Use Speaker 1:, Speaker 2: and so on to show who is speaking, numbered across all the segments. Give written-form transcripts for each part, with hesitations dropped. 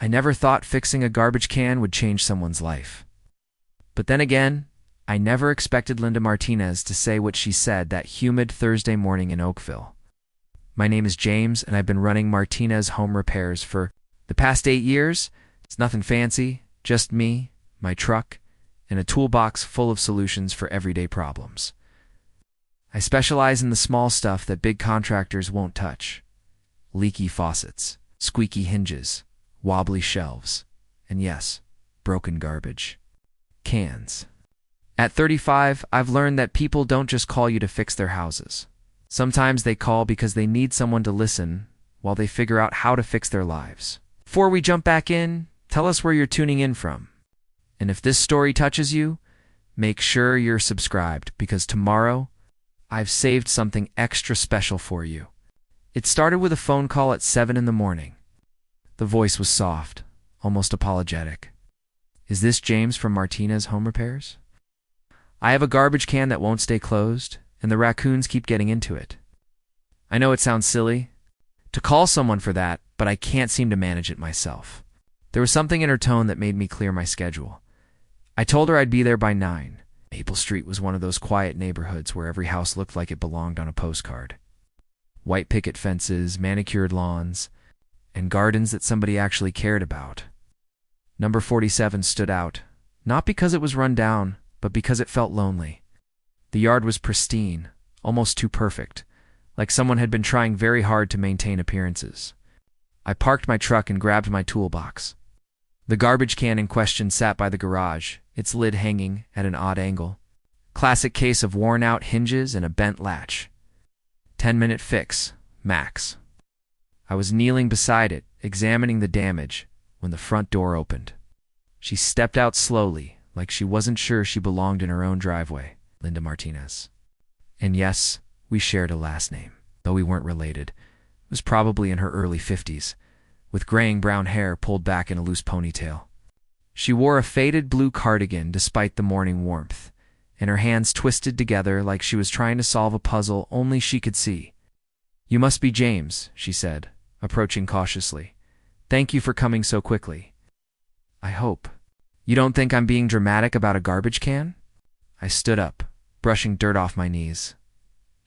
Speaker 1: I never thought fixing a garbage can would change someone's life. But then again, I never expected Linda Martinez to say what she said that humid Thursday morning in Oakville. My name is James, and I've been running Martinez Home Repairs for the past 8 years. It's nothing fancy, just me, my truck, and a toolbox full of solutions for everyday problems. I specialize in the small stuff that big contractors won't touch. Leaky faucets, squeaky hinges, wobbly shelves, and yes, broken garbage cans. At 35, I've learned that people don't just call you to fix their houses. Sometimes they call because they need someone to listen while they figure out how to fix their lives. Before we jump back in, tell us where you're tuning in from. And if this story touches you, make sure you're subscribed, because tomorrow, I've saved something extra special for you. It started with a phone call at 7 in the morning. The voice was soft, almost apologetic. Is this James from Martinez Home Repairs? I have a garbage can that won't stay closed, and the raccoons keep getting into it. I know it sounds silly to call someone for that, but I can't seem to manage it myself. There was something in her tone that made me clear my schedule. I told her I'd be there by 9. Maple Street was one of those quiet neighborhoods where every house looked like it belonged on a postcard. White picket fences, manicured lawns, and gardens that somebody actually cared about. Number 47 stood out, not because it was run down, but because it felt lonely. The yard was pristine, almost too perfect, like someone had been trying very hard to maintain appearances. I parked my truck and grabbed my toolbox. The garbage can in question sat by the garage, its lid hanging at an odd angle. Classic case of worn-out hinges and a bent latch. 10-minute fix, max. I was kneeling beside it, examining the damage, when the front door opened. She stepped out slowly, like she wasn't sure she belonged in her own driveway. Linda Martinez. And yes, we shared a last name, though we weren't related. It was probably in her early 50s, with graying brown hair pulled back in a loose ponytail. She wore a faded blue cardigan despite the morning warmth, and her hands twisted together like she was trying to solve a puzzle only she could see. "You must be James," she said, approaching cautiously. "Thank you for coming so quickly." "I hope. You don't think I'm being dramatic about a garbage can?" I stood up, brushing dirt off my knees.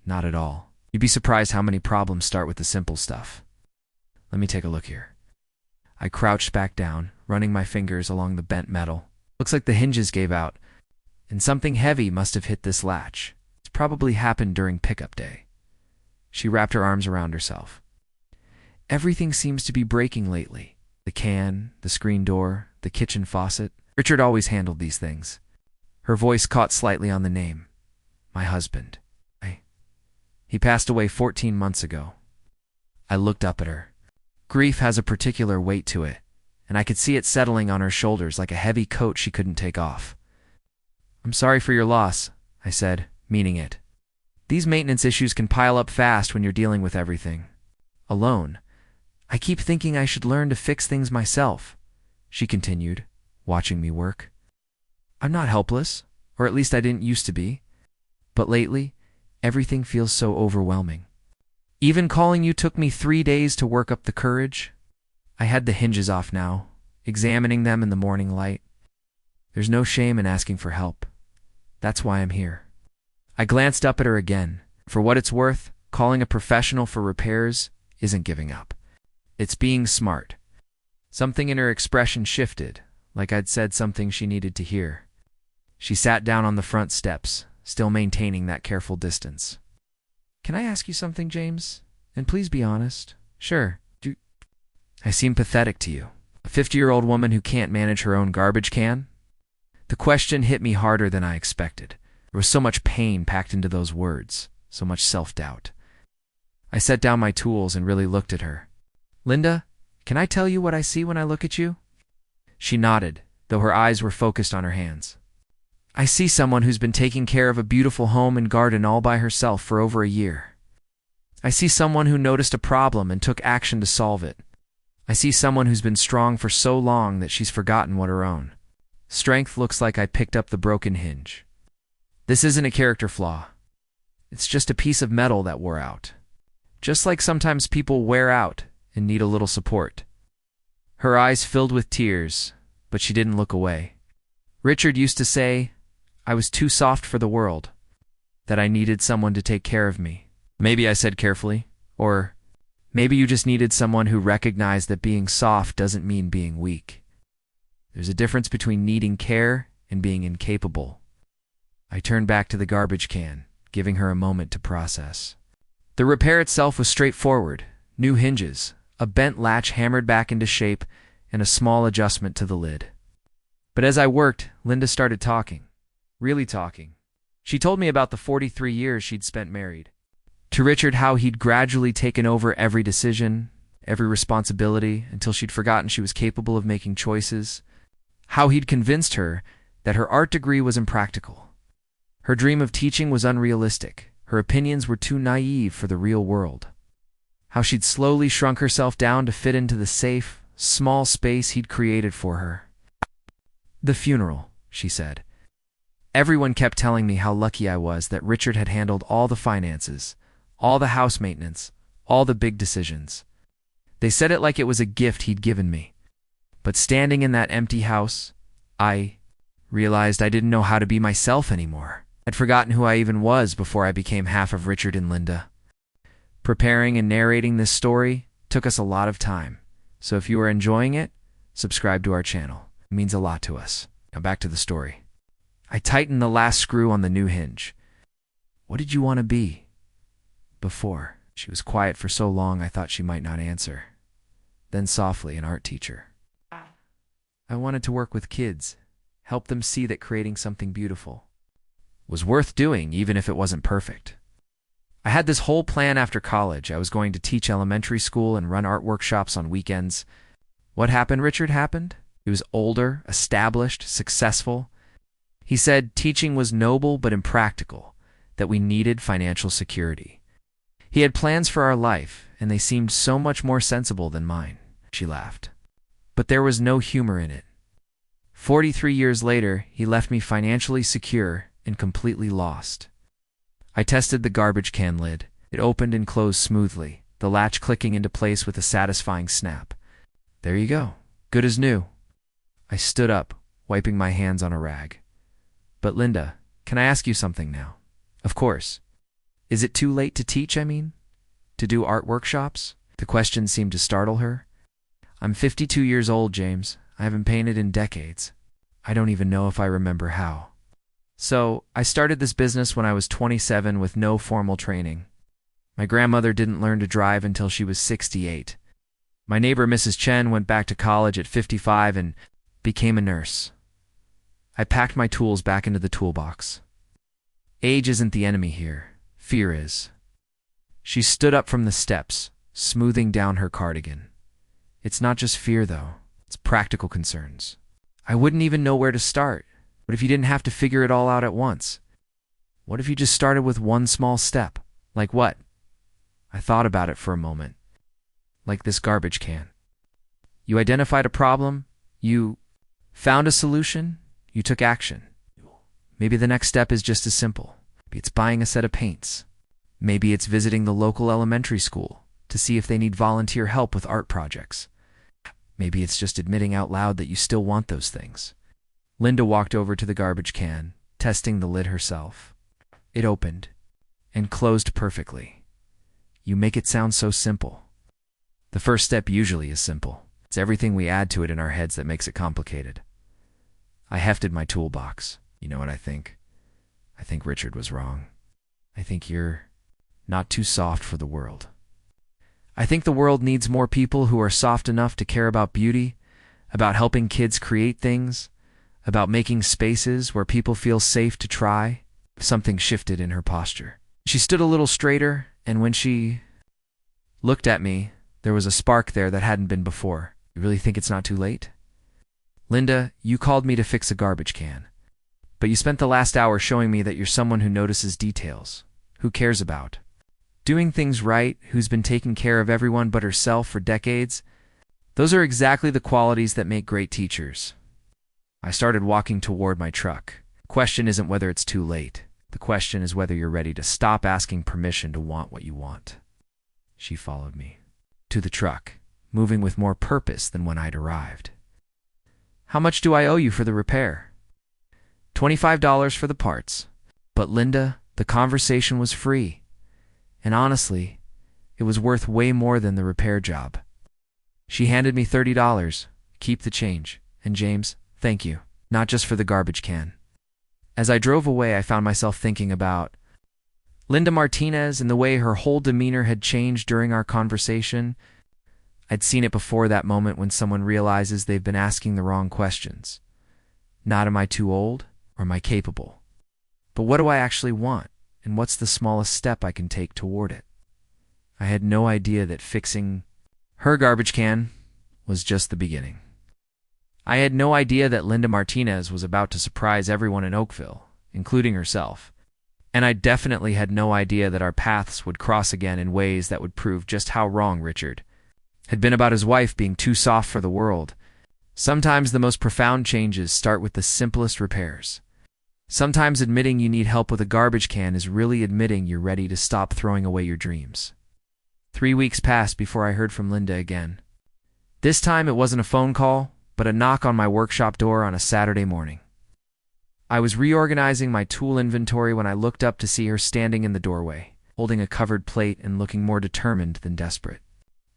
Speaker 1: "Not at all. You'd be surprised how many problems start with the simple stuff. Let me take a look here." I crouched back down, running my fingers along the bent metal. Looks like the hinges gave out, and something heavy must have hit this latch. It's probably happened during pickup day. She wrapped her arms around herself. "Everything seems to be breaking lately. The can, the screen door, the kitchen faucet. Richard always handled these things." Her voice caught slightly on the name. "My husband. He passed away 14 months ago." I looked up at her. Grief has a particular weight to it, and I could see it settling on her shoulders like a heavy coat she couldn't take off. "I'm sorry for your loss," I said, meaning it. "These maintenance issues can pile up fast when you're dealing with everything alone. I keep thinking I should learn to fix things myself," she continued, watching me work. "I'm not helpless, or at least I didn't used to be. But lately, everything feels so overwhelming. Even calling you took me 3 days to work up the courage." I had the hinges off now, examining them in the morning light. There's no shame in asking for help. That's why I'm here. I glanced up at her again. For what it's worth, calling a professional for repairs isn't giving up. It's being smart. Something in her expression shifted, like I'd said something she needed to hear. She sat down on the front steps, still maintaining that careful distance. "Can I ask you something, James? And please be honest." "Sure. I seem pathetic to you. A 50-year-old woman who can't manage her own garbage can?" The question hit me harder than I expected. There was so much pain packed into those words, so much self-doubt. I set down my tools and really looked at her. "Linda, can I tell you what I see when I look at you?" She nodded, though her eyes were focused on her hands. "I see someone who's been taking care of a beautiful home and garden all by herself for over a year. I see someone who noticed a problem and took action to solve it. I see someone who's been strong for so long that she's forgotten what her own strength looks like. I picked up the broken hinge. This isn't a character flaw. It's just a piece of metal that wore out. Just like sometimes people wear out and need a little support. Her eyes filled with tears, but she didn't look away. Richard used to say, I was too soft for the world, that I needed someone to take care of me. Maybe I said carefully, or maybe you just needed someone who recognized that being soft doesn't mean being weak. There's a difference between needing care and being incapable. I turned back to the garbage can, giving her a moment to process. The repair itself was straightforward. New hinges, a bent latch hammered back into shape, and a small adjustment to the lid. But as I worked, Linda started talking. Really talking. She told me about the 43 years she'd spent married. To Richard, how he'd gradually taken over every decision, every responsibility, until she'd forgotten she was capable of making choices. How he'd convinced her that her art degree was impractical. Her dream of teaching was unrealistic. Her opinions were too naive for the real world. How she'd slowly shrunk herself down to fit into the safe, small space he'd created for her. The funeral, she said. Everyone kept telling me how lucky I was that Richard had handled all the finances, all the house maintenance, all the big decisions. They said it like it was a gift he'd given me. But standing in that empty house, I realized I didn't know how to be myself anymore. I'd forgotten who I even was before I became half of Richard and Linda. Preparing and narrating this story took us a lot of time, so if you are enjoying it, subscribe to our channel. It means a lot to us. Now back to the story. I tightened the last screw on the new hinge. What did you want to be? Before. She was quiet for so long I thought she might not answer. Then softly, an art teacher. I wanted to work with kids, help them see that creating something beautiful was worth doing even if it wasn't perfect. I had this whole plan after college. I was going to teach elementary school and run art workshops on weekends. What happened, Richard, happened? He was older, established, successful. He said teaching was noble but impractical, that we needed financial security. He had plans for our life, and they seemed so much more sensible than mine. She laughed. But there was no humor in it. 43 years later, he left me financially secure and completely lost. I tested the garbage can lid. It opened and closed smoothly, the latch clicking into place with a satisfying snap. There you go. Good as new. I stood up, wiping my hands on a rag. But Linda, can I ask you something now? Of course. Is it too late to teach, I mean? To do art workshops? The question seemed to startle her. I'm 52 years old, James. I haven't painted in decades. I don't even know if I remember how. So, I started this business when I was 27 with no formal training. My grandmother didn't learn to drive until she was 68. My neighbor, Mrs. Chen, went back to college at 55 and became a nurse. I packed my tools back into the toolbox. Age isn't the enemy here. Fear is. She stood up from the steps, smoothing down her cardigan. It's not just fear, though. It's practical concerns. I wouldn't even know where to start. What if you didn't have to figure it all out at once? What if you just started with one small step? Like what? I thought about it for a moment. Like this garbage can. You identified a problem. You found a solution. You took action. Maybe the next step is just as simple. Maybe it's buying a set of paints. Maybe it's visiting the local elementary school to see if they need volunteer help with art projects. Maybe it's just admitting out loud that you still want those things. Linda walked over to the garbage can, testing the lid herself. It opened and closed perfectly. You make it sound so simple. The first step usually is simple. It's everything we add to it in our heads that makes it complicated. I hefted my toolbox. You know what I think? I think Richard was wrong. I think you're not too soft for the world. I think the world needs more people who are soft enough to care about beauty, about helping kids create things, about making spaces where people feel safe to try. Something shifted in her posture. She stood a little straighter, and when she looked at me, there was a spark there that hadn't been before. You really think it's not too late? Linda, you called me to fix a garbage can. But you spent the last hour showing me that you're someone who notices details, who cares about doing things right, who's been taking care of everyone but herself for decades. Those are exactly the qualities that make great teachers. I started walking toward my truck. The question isn't whether it's too late. The question is whether you're ready to stop asking permission to want what you want. She followed me to the truck, moving with more purpose than when I'd arrived. "How much do I owe you for the repair?" $25 for the parts. But Linda, the conversation was free. And honestly, it was worth way more than the repair job. She handed me $30. "Keep the change. And James, thank you. Not just for the garbage can." As I drove away, I found myself thinking about Linda Martinez and the way her whole demeanor had changed during our conversation. I'd seen it before, that moment when someone realizes they've been asking the wrong questions. Not am I too old, or am I capable? But what do I actually want, and what's the smallest step I can take toward it? I had no idea that fixing her garbage can was just the beginning. I had no idea that Linda Martinez was about to surprise everyone in Oakville, including herself. And I definitely had no idea that our paths would cross again in ways that would prove just how wrong Richard had been about his wife being too soft for the world. Sometimes the most profound changes start with the simplest repairs. Sometimes admitting you need help with a garbage can is really admitting you're ready to stop throwing away your dreams. 3 weeks passed before I heard from Linda again. This time it wasn't a phone call, but a knock on my workshop door on a Saturday morning. I was reorganizing my tool inventory when I looked up to see her standing in the doorway, holding a covered plate and looking more determined than desperate.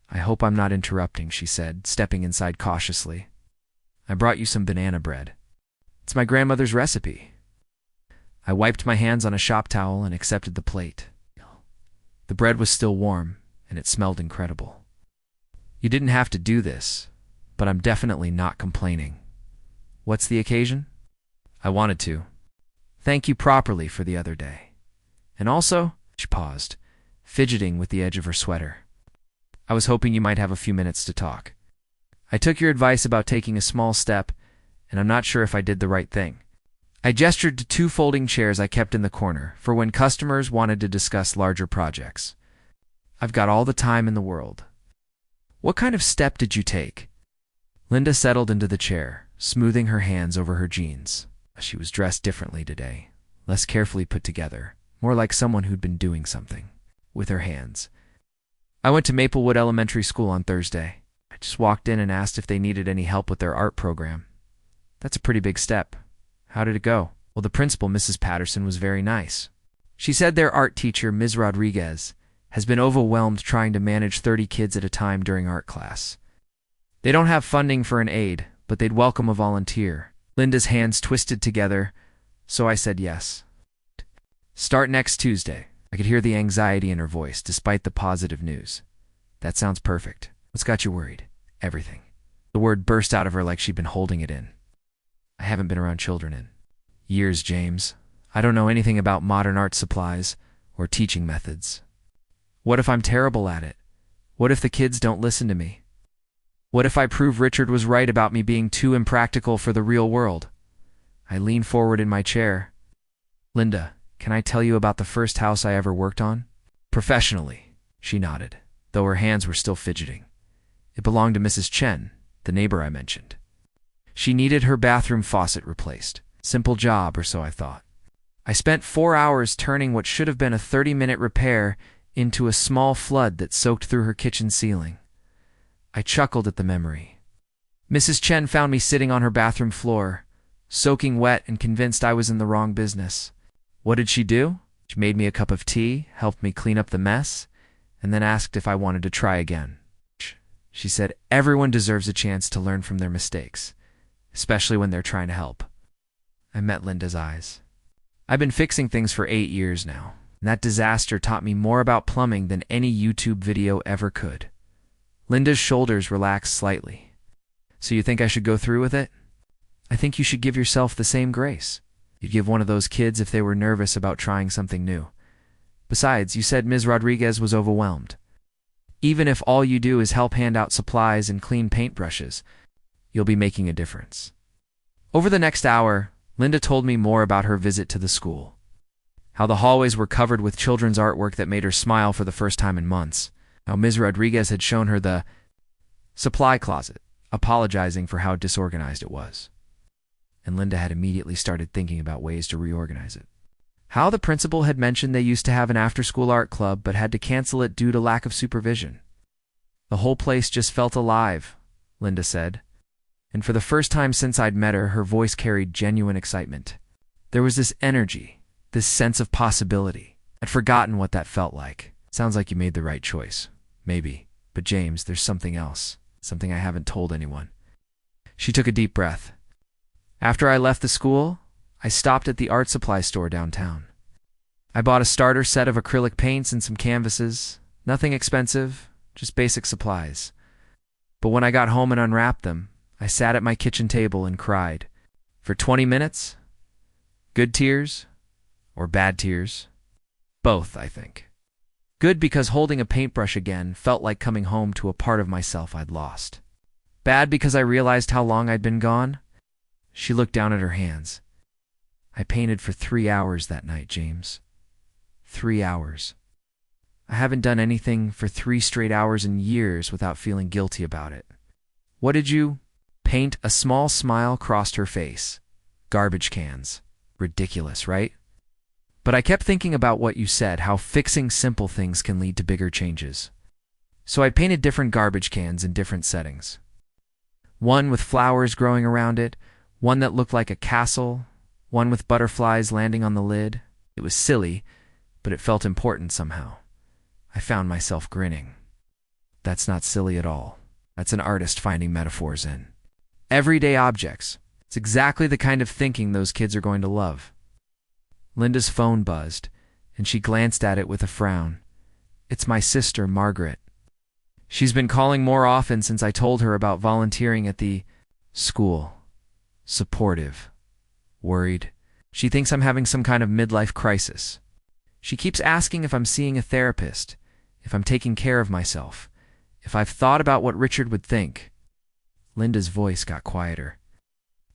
Speaker 1: "I hope I'm not interrupting," she said, stepping inside cautiously. "I brought you some banana bread. It's my grandmother's recipe." I wiped my hands on a shop towel and accepted the plate. The bread was still warm, and it smelled incredible. "You didn't have to do this, but I'm definitely not complaining. What's the occasion?" "I wanted to thank you properly for the other day. And also," she paused, fidgeting with the edge of her sweater, "I was hoping you might have a few minutes to talk. I took your advice about taking a small step, and I'm not sure if I did the right thing." I gestured to 2 folding chairs I kept in the corner for when customers wanted to discuss larger projects. "I've got all the time in the world." "What kind of step did you take?" Linda settled into the chair, smoothing her hands over her jeans. She was dressed differently today, less carefully put together, more like someone who'd been doing something with her hands. "I went to Maplewood Elementary School on Thursday. I just walked in and asked if they needed any help with their art program. That's a pretty big step. How did it go?" "Well, the principal, Mrs. Patterson, was very nice. She said their art teacher, Ms. Rodriguez, has been overwhelmed trying to manage 30 kids at a time during art class. They don't have funding for an aide, but they'd welcome a volunteer." Linda's hands twisted together, so I said yes. "Start next Tuesday." I could hear the anxiety in her voice, despite the positive news. "That sounds perfect. What's got you worried?" "Everything." The word burst out of her like she'd been holding it in. "I haven't been around children in years, James. I don't know anything about modern art supplies or teaching methods. What if I'm terrible at it? What if the kids don't listen to me? What if I prove Richard was right about me being too impractical for the real world?" I leaned forward in my chair. "Linda, can I tell you about the first house I ever worked on?" "Professionally," she nodded, though her hands were still fidgeting. "It belonged to Mrs. Chen, the neighbor I mentioned. She needed her bathroom faucet replaced. Simple job, or so I thought. I spent 4 hours turning what should have been a 30-minute repair into a small flood that soaked through her kitchen ceiling." I chuckled at the memory. Mrs. Chen found me sitting on her bathroom floor, soaking wet and convinced I was in the wrong business. What did she do? She made me a cup of tea, helped me clean up the mess, and then asked if I wanted to try again. She said everyone deserves a chance to learn from their mistakes, especially when they're trying to help. I met Linda's eyes. "I've been fixing things for 8 years now, and that disaster taught me more about plumbing than any YouTube video ever could." Linda's shoulders relaxed slightly. "So you think I should go through with it?" "I think you should give yourself the same grace you'd give one of those kids if they were nervous about trying something new. Besides, you said Ms. Rodriguez was overwhelmed. Even if all you do is help hand out supplies and clean paintbrushes, you'll be making a difference." Over the next hour, Linda told me more about her visit to the school. How the hallways were covered with children's artwork that made her smile for the first time in months. How Ms. Rodriguez had shown her the supply closet, apologizing for how disorganized it was. And Linda had immediately started thinking about ways to reorganize it. How the principal had mentioned they used to have an after-school art club but had to cancel it due to lack of supervision. The whole place just felt alive, Linda said. And for the first time since I'd met her, her voice carried genuine excitement. There was this energy, this sense of possibility. I'd forgotten what that felt like. Sounds like you made the right choice. Maybe. But James, there's something else. Something I haven't told anyone. She took a deep breath. After I left the school, I stopped at the art supply store downtown. I bought a starter set of acrylic paints and some canvases. Nothing expensive, just basic supplies. But when I got home and unwrapped them, I sat at my kitchen table and cried. For 20 minutes? Good tears? Or bad tears? Both, I think. Good because holding a paintbrush again felt like coming home to a part of myself I'd lost. Bad because I realized how long I'd been gone. She looked down at her hands. I painted for 3 hours that night, James. 3 hours. I haven't done anything for 3 straight hours in years without feeling guilty about it. What did you paint? A small smile crossed her face. Garbage cans. Ridiculous, right? But I kept thinking about what you said, how fixing simple things can lead to bigger changes. So I painted different garbage cans in different settings. One with flowers growing around it, one that looked like a castle, one with butterflies landing on the lid. It was silly, but it felt important somehow. I found myself grinning. That's not silly at all. That's an artist finding metaphors in everyday objects. It's exactly the kind of thinking those kids are going to love. Linda's phone buzzed, and she glanced at it with a frown. It's my sister, Margaret. She's been calling more often since I told her about volunteering at the school. Supportive. Worried. She thinks I'm having some kind of midlife crisis. She keeps asking if I'm seeing a therapist, if I'm taking care of myself, if I've thought about what Richard would think. Linda's voice got quieter.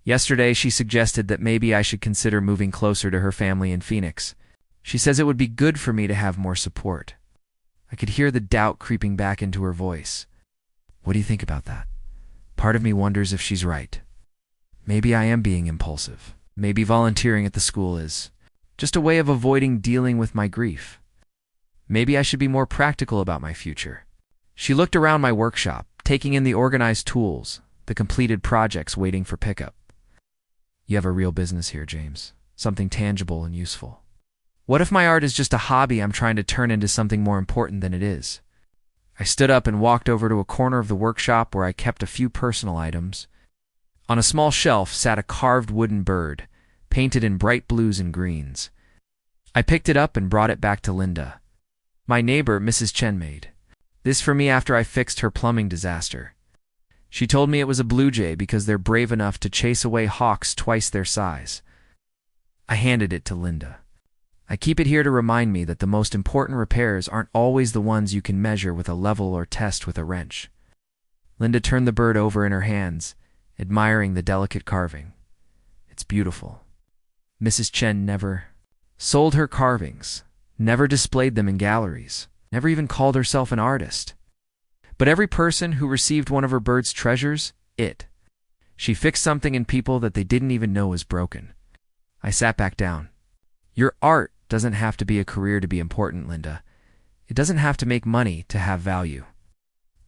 Speaker 1: Yesterday, she suggested that maybe I should consider moving closer to her family in Phoenix. She says it would be good for me to have more support. I could hear the doubt creeping back into her voice. What do you think about that? Part of me wonders if she's right. Maybe I am being impulsive. Maybe volunteering at the school is just a way of avoiding dealing with my grief. Maybe I should be more practical about my future. She looked around my workshop, taking in the organized tools, the completed projects waiting for pickup. You have a real business here, James. Something tangible and useful. What if my art is just a hobby I'm trying to turn into something more important than it is? I stood up and walked over to a corner of the workshop where I kept a few personal items. On a small shelf sat a carved wooden bird, painted in bright blues and greens. I picked it up and brought it back to Linda. My neighbor, Mrs. Chen, made this for me after I fixed her plumbing disaster. She told me it was a blue jay because they're brave enough to chase away hawks twice their size. I handed it to Linda. I keep it here to remind me that the most important repairs aren't always the ones you can measure with a level or test with a wrench. Linda turned the bird over in her hands, admiring the delicate carving. It's beautiful. Mrs. Chen never sold her carvings, never displayed them in galleries, never even called herself an artist. But every person who received one of her bird's treasures, she fixed something in people that they didn't even know was broken. I sat back down. Your art doesn't have to be a career to be important, Linda. It doesn't have to make money to have value.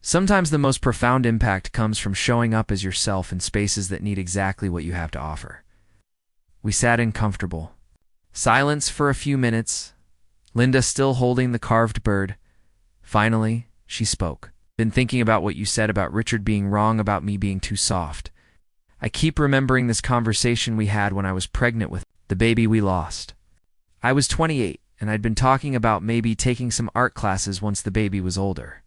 Speaker 1: Sometimes the most profound impact comes from showing up as yourself in spaces that need exactly what you have to offer. We sat in comfortable silence for a few minutes, Linda still holding the carved bird. Finally, she spoke. Been thinking about what you said about Richard being wrong about me being too soft. I keep remembering this conversation we had when I was pregnant with the baby we lost. I was 28, and I'd been talking about maybe taking some art classes once the baby was older.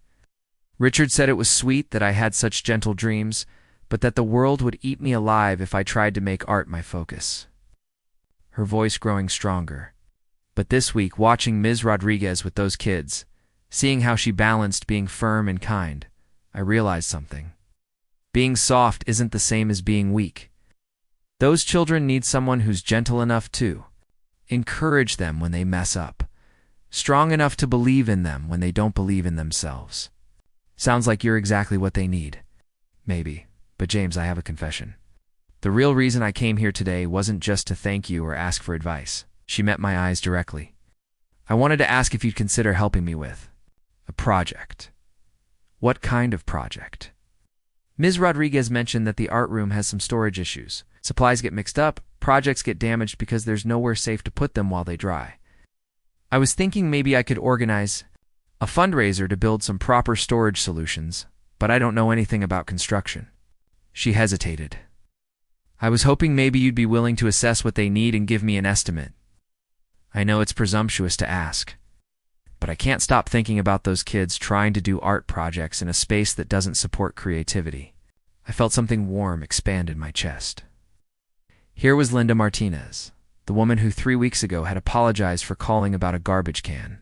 Speaker 1: Richard said it was sweet that I had such gentle dreams, but that the world would eat me alive if I tried to make art my focus. Her voice growing stronger. But this week, watching Ms. Rodriguez with those kids, seeing how she balanced being firm and kind, I realized something. Being soft isn't the same as being weak. Those children need someone who's gentle enough to encourage them when they mess up, strong enough to believe in them when they don't believe in themselves. Sounds like you're exactly what they need. Maybe. But James, I have a confession. The real reason I came here today wasn't just to thank you or ask for advice. She met my eyes directly. I wanted to ask if you'd consider helping me with a project. What kind of project? Ms. Rodriguez mentioned that the art room has some storage issues. Supplies get mixed up, projects get damaged because there's nowhere safe to put them while they dry. I was thinking maybe I could organize a fundraiser to build some proper storage solutions, but I don't know anything about construction. She hesitated. I was hoping maybe you'd be willing to assess what they need and give me an estimate. I know it's presumptuous to ask, but I can't stop thinking about those kids trying to do art projects in a space that doesn't support creativity. I felt something warm expand in my chest. Here was Linda Martinez, the woman who 3 weeks ago had apologized for calling about a garbage can,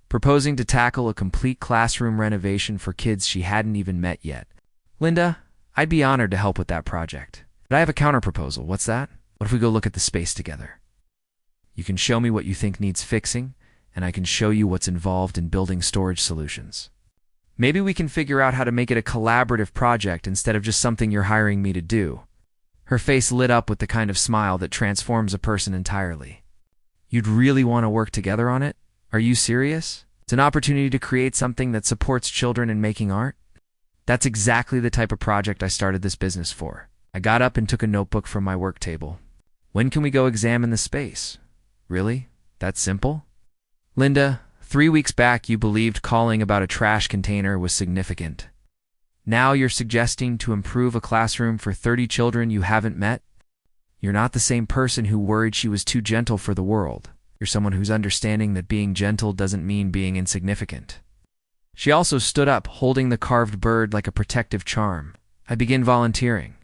Speaker 1: proposing to tackle a complete classroom renovation for kids she hadn't even met yet. Linda, I'd be honored to help with that project. But I have a counterproposal. What's that? What if we go look at the space together? You can show me what you think needs fixing, and I can show you what's involved in building storage solutions. Maybe we can figure out how to make it a collaborative project instead of just something you're hiring me to do. Her face lit up with the kind of smile that transforms a person entirely. You'd really want to work together on it? Are you serious? It's an opportunity to create something that supports children in making art? That's exactly the type of project I started this business for. I got up and took a notebook from my work table. When can we go examine the space? Really? That simple? Linda, 3 weeks back you believed calling about a trash container was significant. Now you're suggesting to improve a classroom for 30 children you haven't met? You're not the same person who worried she was too gentle for the world. You're someone who's understanding that being gentle doesn't mean being insignificant. She also stood up, holding the carved bird like a protective charm. I begin volunteering.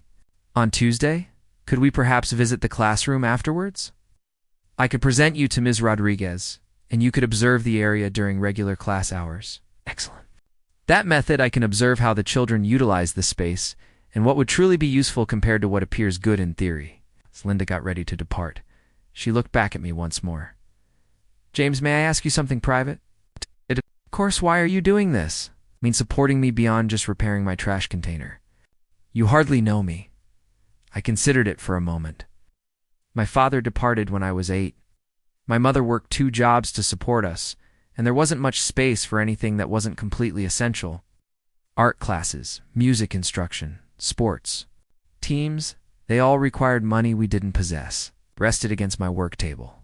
Speaker 1: On Tuesday, could we perhaps visit the classroom afterwards? I could present you to Ms. Rodriguez, and you could observe the area during regular class hours. Excellent. That method, I can observe how the children utilize the space and what would truly be useful compared to what appears good in theory. As Linda got ready to depart, she looked back at me once more. James, may I ask you something private? Of course, why are you doing this? I mean, supporting me beyond just repairing my trash container. You hardly know me. I considered it for a moment. My father departed when I was 8. My mother worked 2 jobs to support us, and there wasn't much space for anything that wasn't completely essential. Art classes, music instruction, sports, teams, they all required money we didn't possess, rested against my work table.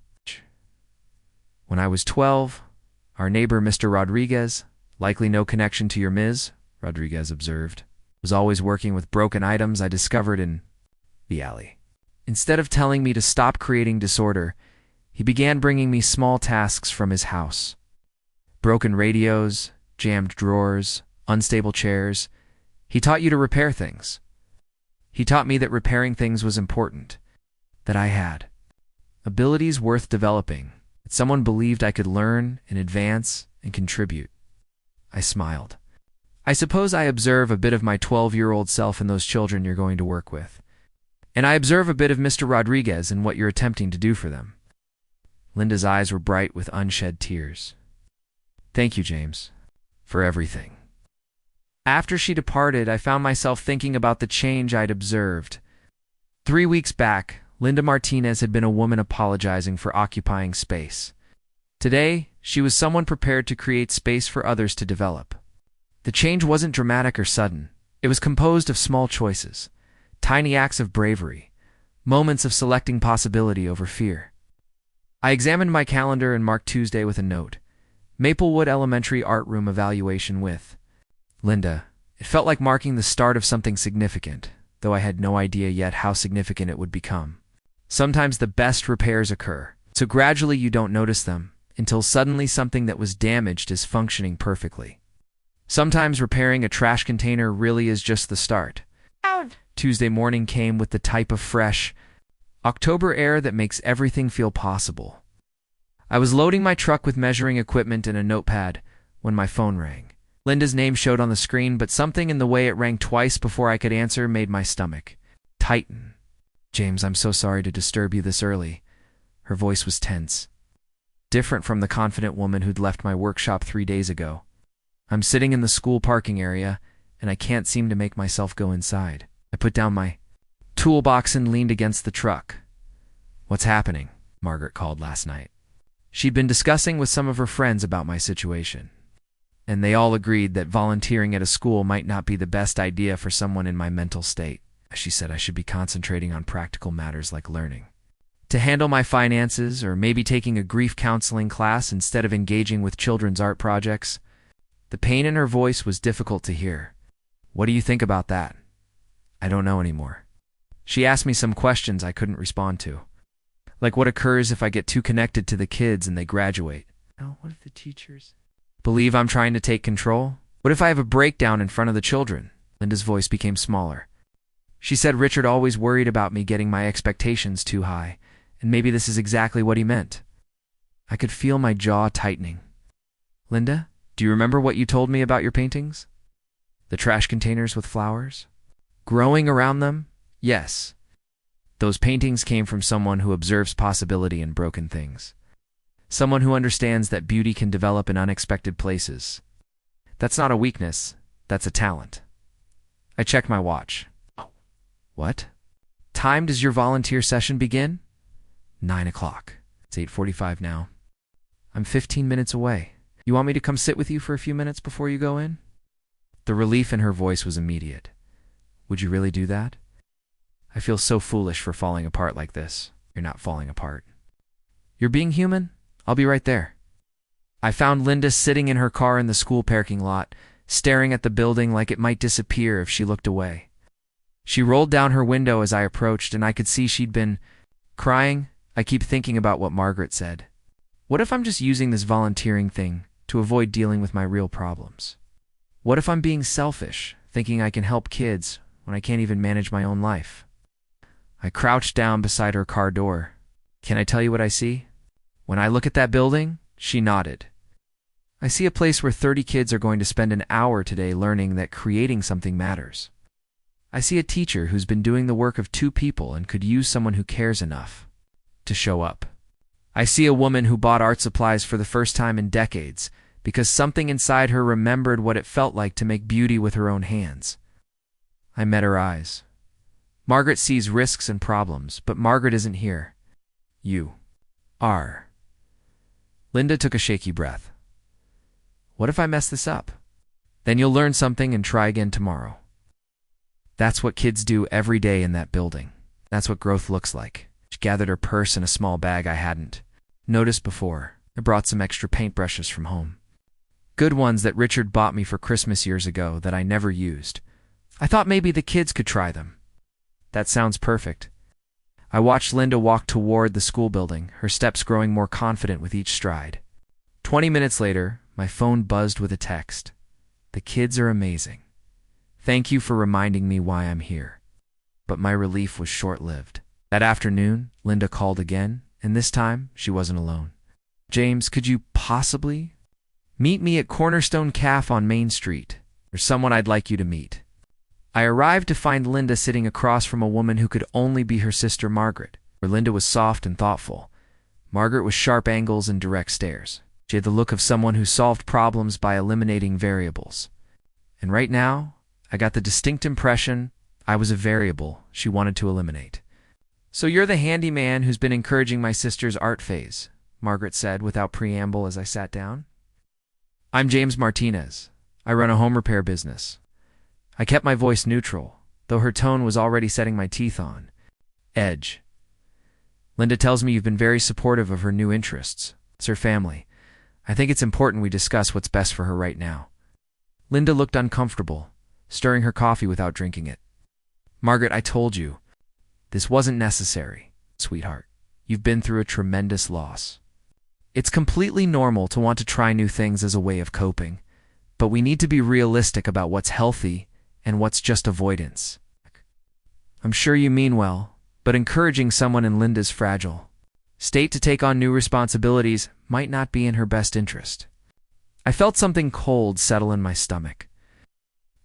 Speaker 1: When I was 12, our neighbor Mr. Rodriguez, likely no connection to your Ms., Rodriguez observed, was always working with broken items I discovered in the alley. Instead of telling me to stop creating disorder, he began bringing me small tasks from his house. Broken radios, jammed drawers, unstable chairs. He taught you to repair things. He taught me that repairing things was important, that I had abilities worth developing, that someone believed I could learn and advance and contribute. I smiled. I suppose I observe a bit of my 12-year-old self in those children you're going to work with. And I observe a bit of Mr. Rodriguez in what you're attempting to do for them. Linda's eyes were bright with unshed tears. Thank you, James, for everything. After she departed, I found myself thinking about the change I'd observed. 3 weeks back, Linda Martinez had been a woman apologizing for occupying space. Today, she was someone prepared to create space for others to develop. The change wasn't dramatic or sudden. It was composed of small choices. Tiny acts of bravery, moments of selecting possibility over fear. I examined my calendar and marked Tuesday with a note. Maplewood Elementary Art Room Evaluation with Linda. It felt like marking the start of something significant, though I had no idea yet how significant it would become. Sometimes the best repairs occur, so gradually you don't notice them, until suddenly something that was damaged is functioning perfectly. Sometimes repairing a trash container really is just the start. Tuesday morning came with the type of fresh, October air that makes everything feel possible. I was loading my truck with measuring equipment and a notepad when my phone rang. Linda's name showed on the screen, but something in the way it rang twice before I could answer made my stomach tighten. James, I'm so sorry to disturb you this early. Her voice was tense, different from the confident woman who'd left my workshop 3 days ago. I'm sitting in the school parking area, and I can't seem to make myself go inside. I put down my toolbox and leaned against the truck. What's happening? Margaret called last night. She'd been discussing with some of her friends about my situation. and they all agreed that volunteering at a school might not be the best idea for someone in my mental state. She said I should be concentrating on practical matters like learning to handle my finances, or maybe taking a grief counseling class instead of engaging with children's art projects. The pain in her voice was difficult to hear. What do you think about that? I don't know anymore. She asked me some questions I couldn't respond to. Like what occurs if I get too connected to the kids and they graduate? Oh, what if the teachers believe I'm trying to take control? What if I have a breakdown in front of the children? Linda's voice became smaller. She said Richard always worried about me getting my expectations too high, and maybe this is exactly what he meant. I could feel my jaw tightening. Linda, do you remember what you told me about your paintings? The trash containers with flowers? Growing around them? Yes. Those paintings came from someone who observes possibility in broken things. Someone who understands that beauty can develop in unexpected places. That's not a weakness, that's a talent. I checked my watch. What? Time does your volunteer session begin? 9 o'clock. It's 8:45 now. I'm 15 minutes away. You want me to come sit with you for a few minutes before you go in? The relief in her voice was immediate. Would you really do that? I feel so foolish for falling apart like this. You're not falling apart. You're being human? I'll be right there. I found Linda sitting in her car in the school parking lot, staring at the building like it might disappear if she looked away. She rolled down her window as I approached, and I could see she'd been crying. I keep thinking about what Margaret said. What if I'm just using this volunteering thing to avoid dealing with my real problems? What if I'm being selfish, thinking I can help kids when I can't even manage my own life? I crouched down beside her car door. Can I tell you what I see? When I look at that building, she nodded. I see a place where 30 kids are going to spend an hour today learning that creating something matters. I see a teacher who's been doing the work of 2 people and could use someone who cares enough to show up. I see a woman who bought art supplies for the first time in decades because something inside her remembered what it felt like to make beauty with her own hands. I met her eyes. Margaret sees risks and problems, but Margaret isn't here. You are. Linda took a shaky breath. What if I mess this up? Then you'll learn something and try again tomorrow. That's what kids do every day in that building. That's what growth looks like. She gathered her purse and a small bag I hadn't noticed before. I brought some extra paintbrushes from home. Good ones that Richard bought me for Christmas years ago that I never used. I thought maybe the kids could try them. That sounds perfect. I watched Linda walk toward the school building, her steps growing more confident with each stride. 20 minutes later, my phone buzzed with a text. The kids are amazing. Thank you for reminding me why I'm here. But my relief was short-lived. That afternoon, Linda called again, and this time, she wasn't alone. James, could you possibly meet me at Cornerstone Cafe on Main Street? There's someone I'd like you to meet. I arrived to find Linda sitting across from a woman who could only be her sister Margaret, where Linda was soft and thoughtful. Margaret was sharp angles and direct stares. She had the look of someone who solved problems by eliminating variables. And right now, I got the distinct impression I was a variable she wanted to eliminate. So you're the handyman who's been encouraging my sister's art phase, Margaret said without preamble as I sat down. I'm James Martinez. I run a home repair business. I kept my voice neutral, though her tone was already setting my teeth on edge. Linda tells me you've been very supportive of her new interests. It's her family. I think it's important we discuss what's best for her right now. Linda looked uncomfortable, stirring her coffee without drinking it. Margaret, I told you. This wasn't necessary, sweetheart. You've been through a tremendous loss. It's completely normal to want to try new things as a way of coping, but we need to be realistic about what's healthy and what's just avoidance. I'm sure you mean well, but encouraging someone in Linda's fragile state to take on new responsibilities might not be in her best interest. I felt something cold settle in my stomach.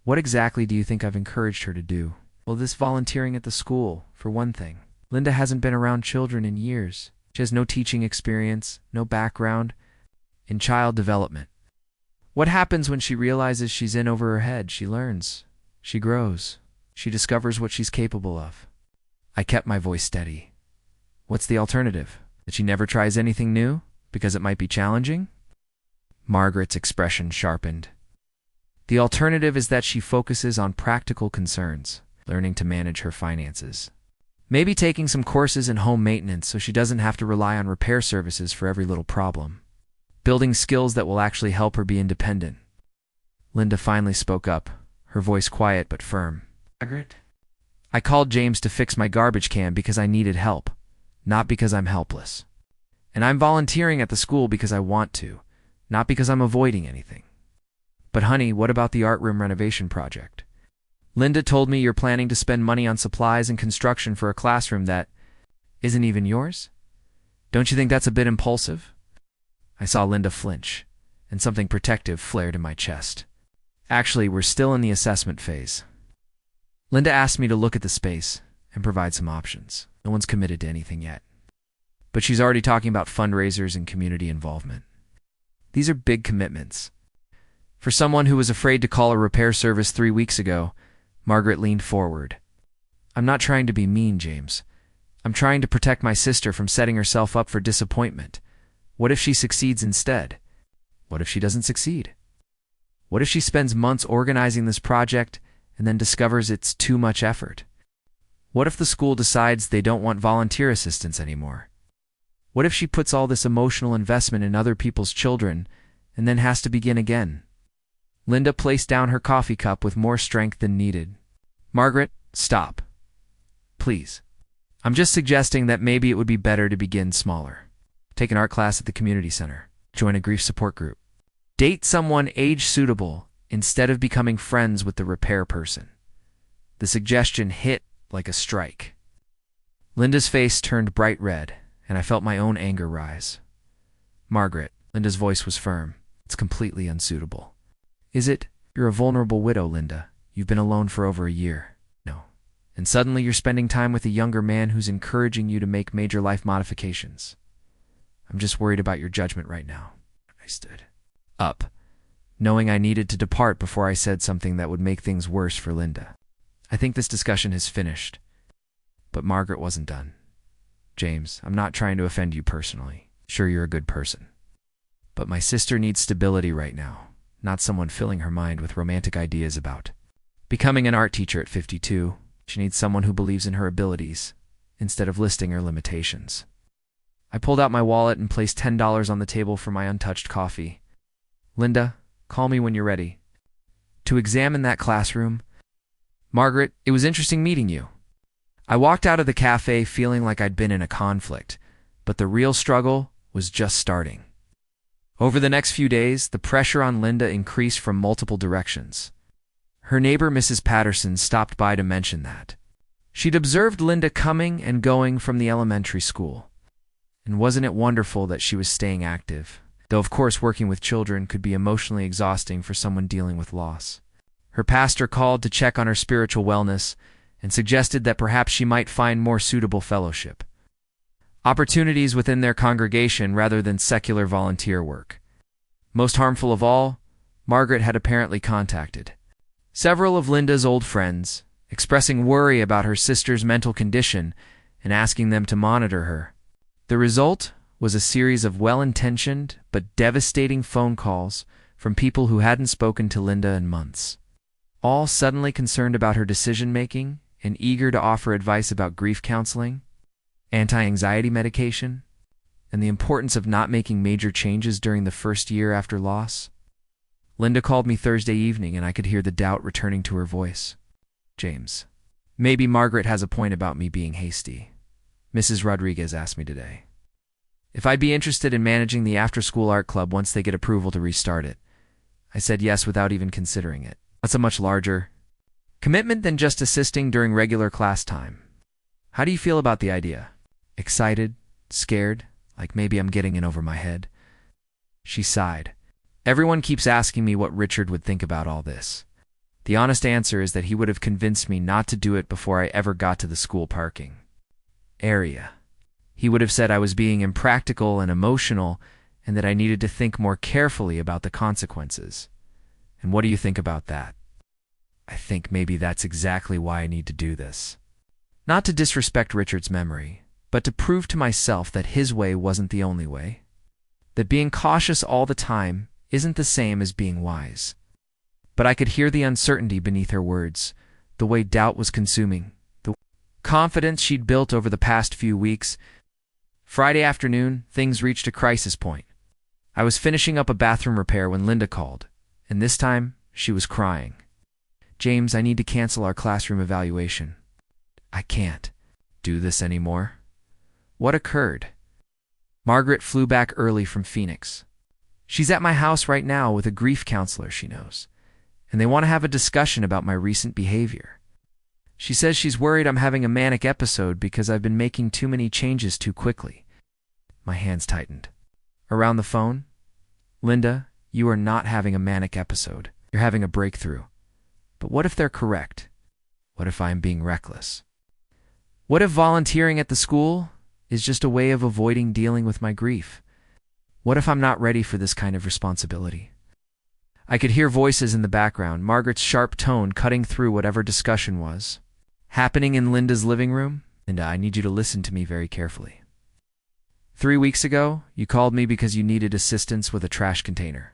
Speaker 1: What exactly do you think I've encouraged her to do? Well, this volunteering at the school, for one thing. Linda hasn't been around children in years. She has no teaching experience, no background in child development. What happens when she realizes she's in over her head? She learns. She grows. She discovers what she's capable of. I kept my voice steady. What's the alternative? That she never tries anything new because it might be challenging? Margaret's expression sharpened. The alternative is that she focuses on practical concerns, learning to manage her finances. Maybe taking some courses in home maintenance so she doesn't have to rely on repair services for every little problem. Building skills that will actually help her be independent. Linda finally spoke up, her voice quiet but firm. Margaret? I called James to fix my garbage can because I needed help, not because I'm helpless. And I'm volunteering at the school because I want to, not because I'm avoiding anything. But honey, what about the art room renovation project? Linda told me you're planning to spend money on supplies and construction for a classroom that isn't even yours? Don't you think that's a bit impulsive? I saw Linda flinch, and something protective flared in my chest. Actually, we're still in the assessment phase. Linda asked me to look at the space and provide some options. No one's committed to anything yet. But she's already talking about fundraisers and community involvement. These are big commitments. For someone who was afraid to call a repair service 3 weeks ago, Margaret leaned forward. I'm not trying to be mean, James. I'm trying to protect my sister from setting herself up for disappointment. What if she succeeds instead? What if she doesn't succeed? What if she spends months organizing this project and then discovers it's too much effort? What if the school decides they don't want volunteer assistance anymore? What if she puts all this emotional investment in other people's children and then has to begin again? Linda placed down her coffee cup with more strength than needed. Margaret, stop. Please. I'm just suggesting that maybe it would be better to begin smaller. Take an art class at the community center. Join a grief support group. Date someone age-suitable instead of becoming friends with the repair person. The suggestion hit like a strike. Linda's face turned bright red, and I felt my own anger rise. Margaret, Linda's voice was firm. It's completely unsuitable. Is it? You're a vulnerable widow, Linda. You've been alone for over a year. No. And suddenly you're spending time with a younger man who's encouraging you to make major life modifications. I'm just worried about your judgment right now. I stood up, knowing I needed to depart before I said something that would make things worse for Linda. I think this discussion has finished. But Margaret wasn't done. James, I'm not trying to offend you personally. Sure, you're a good person. But my sister needs stability right now. Not someone filling her mind with romantic ideas about becoming an art teacher at 52. She needs someone who believes in her abilities, instead of listing her limitations. I pulled out my wallet and placed $10 on the table for my untouched coffee. Linda, call me when you're ready. To examine that classroom. Margaret, it was interesting meeting you. I walked out of the cafe feeling like I'd been in a conflict, but the real struggle was just starting. Over the next few days, the pressure on Linda increased from multiple directions. Her neighbor, Mrs. Patterson, stopped by to mention that. She'd observed Linda coming and going from the elementary school. And wasn't it wonderful that she was staying active? Though, of course, working with children could be emotionally exhausting for someone dealing with loss. Her pastor called to check on her spiritual wellness and suggested that perhaps she might find more suitable fellowship. Opportunities within their congregation rather than secular volunteer work. Most harmful of all, Margaret had apparently contacted several of Linda's old friends, expressing worry about her sister's mental condition and asking them to monitor her. The result was a series of well-intentioned but devastating phone calls from people who hadn't spoken to Linda in months, all suddenly concerned about her decision-making and eager to offer advice about grief counseling, anti-anxiety medication, and the importance of not making major changes during the first year after loss. Linda called me Thursday evening, and I could hear the doubt returning to her voice. James, maybe Margaret has a point about me being hasty. Mrs. Rodriguez asked me today if I'd be interested in managing the after-school art club once they get approval to restart it. I said yes without even considering it. That's a much larger commitment than just assisting during regular class time. How do you feel about the idea? Excited? Scared? Like maybe I'm getting in over my head? She sighed. Everyone keeps asking me what Richard would think about all this. The honest answer is that he would have convinced me not to do it before I ever got to the school parking area. He would have said I was being impractical and emotional and that I needed to think more carefully about the consequences. And what do you think about that? I think maybe that's exactly why I need to do this. Not to disrespect Richard's memory, but to prove to myself that his way wasn't the only way. That being cautious all the time isn't the same as being wise. But I could hear the uncertainty beneath her words, the way doubt was consuming, the confidence she'd built over the past few weeks. Friday afternoon, things reached a crisis point. I was finishing up a bathroom repair when Linda called, and this time she was crying. "James, I need to cancel our classroom evaluation. I can't do this anymore." What occurred? Margaret flew back early from Phoenix. She's at my house right now with a grief counselor she knows, and they want to have a discussion about my recent behavior. She says she's worried I'm having a manic episode because I've been making too many changes too quickly. My hands tightened. Around the phone, "Linda, you are not having a manic episode. You're having a breakthrough. But what if they're correct? What if I am being reckless? What if volunteering at the school is just a way of avoiding dealing with my grief? What if I'm not ready for this kind of responsibility?" I could hear voices in the background, Margaret's sharp tone cutting through whatever discussion was happening in Linda's living room. "Linda, I need you to listen to me very carefully. 3 weeks ago, you called me because you needed assistance with a trash container.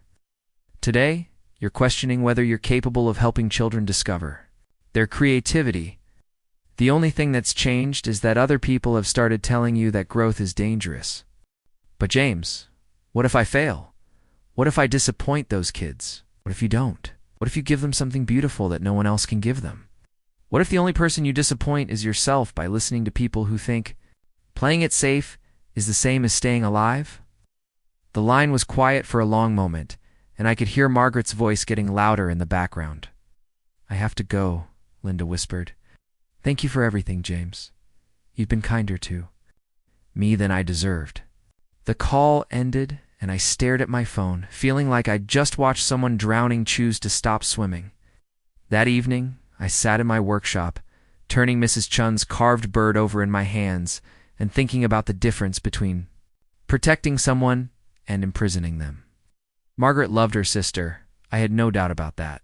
Speaker 1: Today, you're questioning whether you're capable of helping children discover their creativity. The only thing that's changed is that other people have started telling you that growth is dangerous. But James, what if I fail? What if I disappoint those kids? What if you don't? What if you give them something beautiful that no one else can give them? What if the only person you disappoint is yourself by listening to people who think playing it safe is the same as staying alive?" The line was quiet for a long moment, and I could hear Margaret's voice getting louder in the background. "I have to go," Linda whispered. "Thank you for everything, James. You've been kinder to me than I deserved." The call ended, and I stared at my phone, feeling like I'd just watched someone drowning choose to stop swimming. That evening, I sat in my workshop, turning Mrs. Chun's carved bird over in my hands and thinking about the difference between protecting someone and imprisoning them. Margaret loved her sister, I had no doubt about that.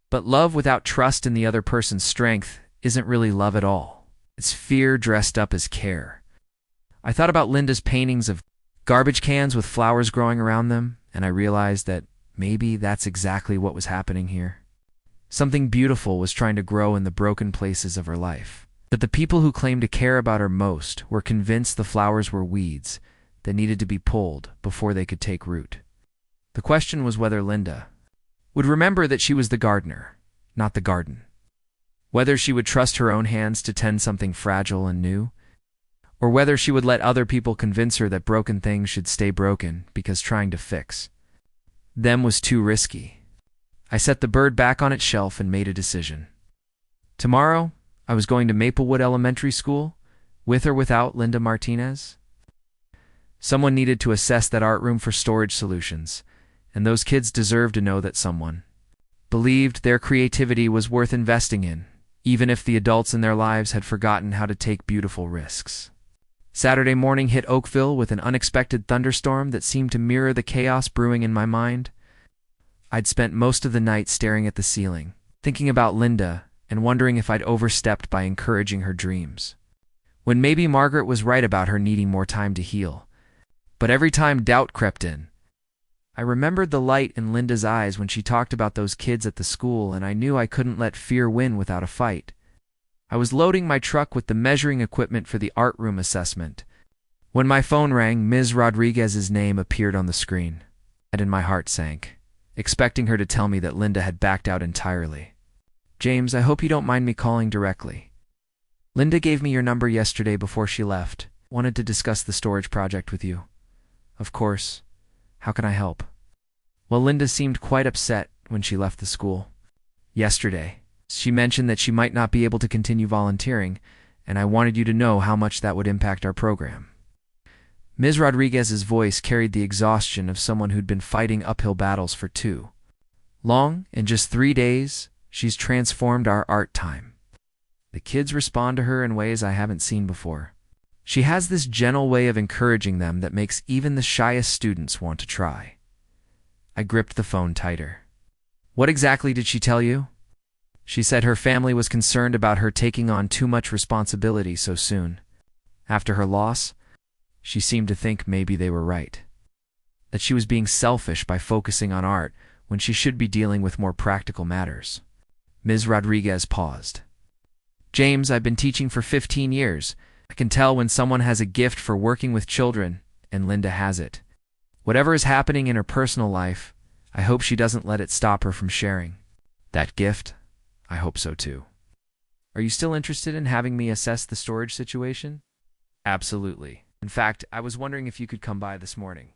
Speaker 1: But love without trust in the other person's strength isn't really love at all. It's fear dressed up as care. I thought about Linda's paintings of garbage cans with flowers growing around them, and I realized that maybe that's exactly what was happening here. Something beautiful was trying to grow in the broken places of her life. That the people who claimed to care about her most were convinced the flowers were weeds that needed to be pulled before they could take root. The question was whether Linda would remember that she was the gardener, not the garden. Whether she would trust her own hands to tend something fragile and new, or whether she would let other people convince her that broken things should stay broken because trying to fix them was too risky. I set the bird back on its shelf and made a decision. Tomorrow, I was going to Maplewood Elementary School, with or without Linda Martinez. Someone needed to assess that art room for storage solutions, and those kids deserved to know that someone believed their creativity was worth investing in, even if the adults in their lives had forgotten how to take beautiful risks. Saturday morning hit Oakville with an unexpected thunderstorm that seemed to mirror the chaos brewing in my mind. I'd spent most of the night staring at the ceiling, thinking about Linda and wondering if I'd overstepped by encouraging her dreams, when maybe Margaret was right about her needing more time to heal. But every time doubt crept in, I remembered the light in Linda's eyes when she talked about those kids at the school, and I knew I couldn't let fear win without a fight. I was loading my truck with the measuring equipment for the art room assessment when my phone rang. Ms. Rodriguez's name appeared on the screen, and my heart sank, expecting her to tell me that Linda had backed out entirely. "James, I hope you don't mind me calling directly. Linda gave me your number yesterday before she left. Wanted to discuss the storage project with you." "Of course. How can I help?" Well, Linda seemed quite upset when she left the school yesterday. She mentioned that she might not be able to continue volunteering, and I wanted you to know how much that would impact our program. Ms. Rodriguez's voice carried the exhaustion of someone who'd been fighting uphill battles for too long. In just 3 days, she's transformed our art time. The kids respond to her in ways I haven't seen before. She has this gentle way of encouraging them that makes even the shyest students want to try. I gripped the phone tighter. "What exactly did she tell you?" "She said her family was concerned about her taking on too much responsibility so soon. After her loss, she seemed to think maybe they were right. that she was being selfish by focusing on art when she should be dealing with more practical matters. Ms. Rodriguez paused. James, I've been teaching for 15 years. I can tell when someone has a gift for working with children, and Linda has it. Whatever is happening in her personal life, I hope she doesn't let it stop her from sharing. That gift? I hope so too. Are you still interested in having me assess the storage situation? Absolutely. In fact, I was wondering if you could come by this morning.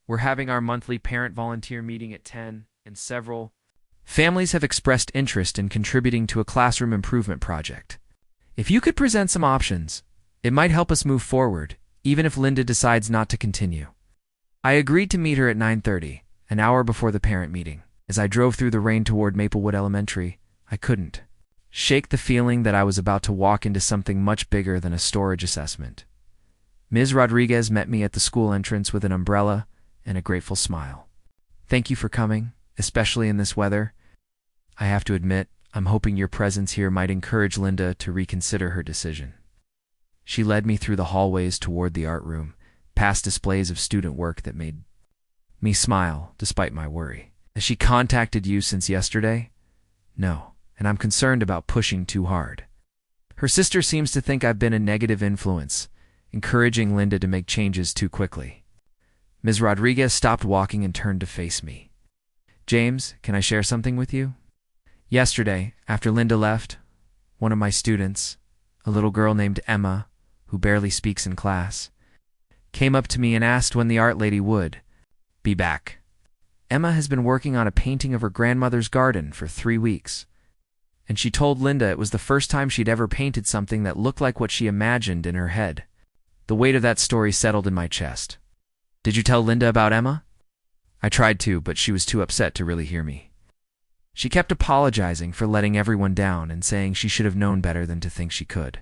Speaker 1: We're having our monthly parent volunteer meeting at 10, and several families have expressed interest in contributing to a classroom improvement project. If you could present some options, it might help us move forward, even if Linda decides not to continue. I agreed to meet her at 9:30, an hour before the parent meeting. As I drove through the rain toward Maplewood Elementary, I couldn't shake the feeling that I was about to walk into something much bigger than a storage assessment. Ms. Rodriguez met me at the school entrance with an umbrella and a grateful smile. Thank you for coming, especially in this weather. I have to admit, I'm hoping your presence here might encourage Linda to reconsider her decision. She led me through the hallways toward the art room, past displays of student work that made me smile despite my worry. Has she contacted you since yesterday? No, and I'm concerned about pushing too hard. Her sister seems to think I've been a negative influence, encouraging Linda to make changes too quickly. Ms. Rodriguez stopped walking and turned to face me. James, can I share something with you? Yesterday, after Linda left, one of my students, a little girl named Emma, who barely speaks in class, came up to me and asked when the art lady would be back. Emma has been working on a painting of her grandmother's garden for 3 weeks, and she told Linda it was the first time she'd ever painted something that looked like what she imagined in her head. The weight of that story settled in my chest. Did you tell Linda about Emma? I tried to, but she was too upset to really hear me. She kept apologizing for letting everyone down and saying she should have known better than to think she could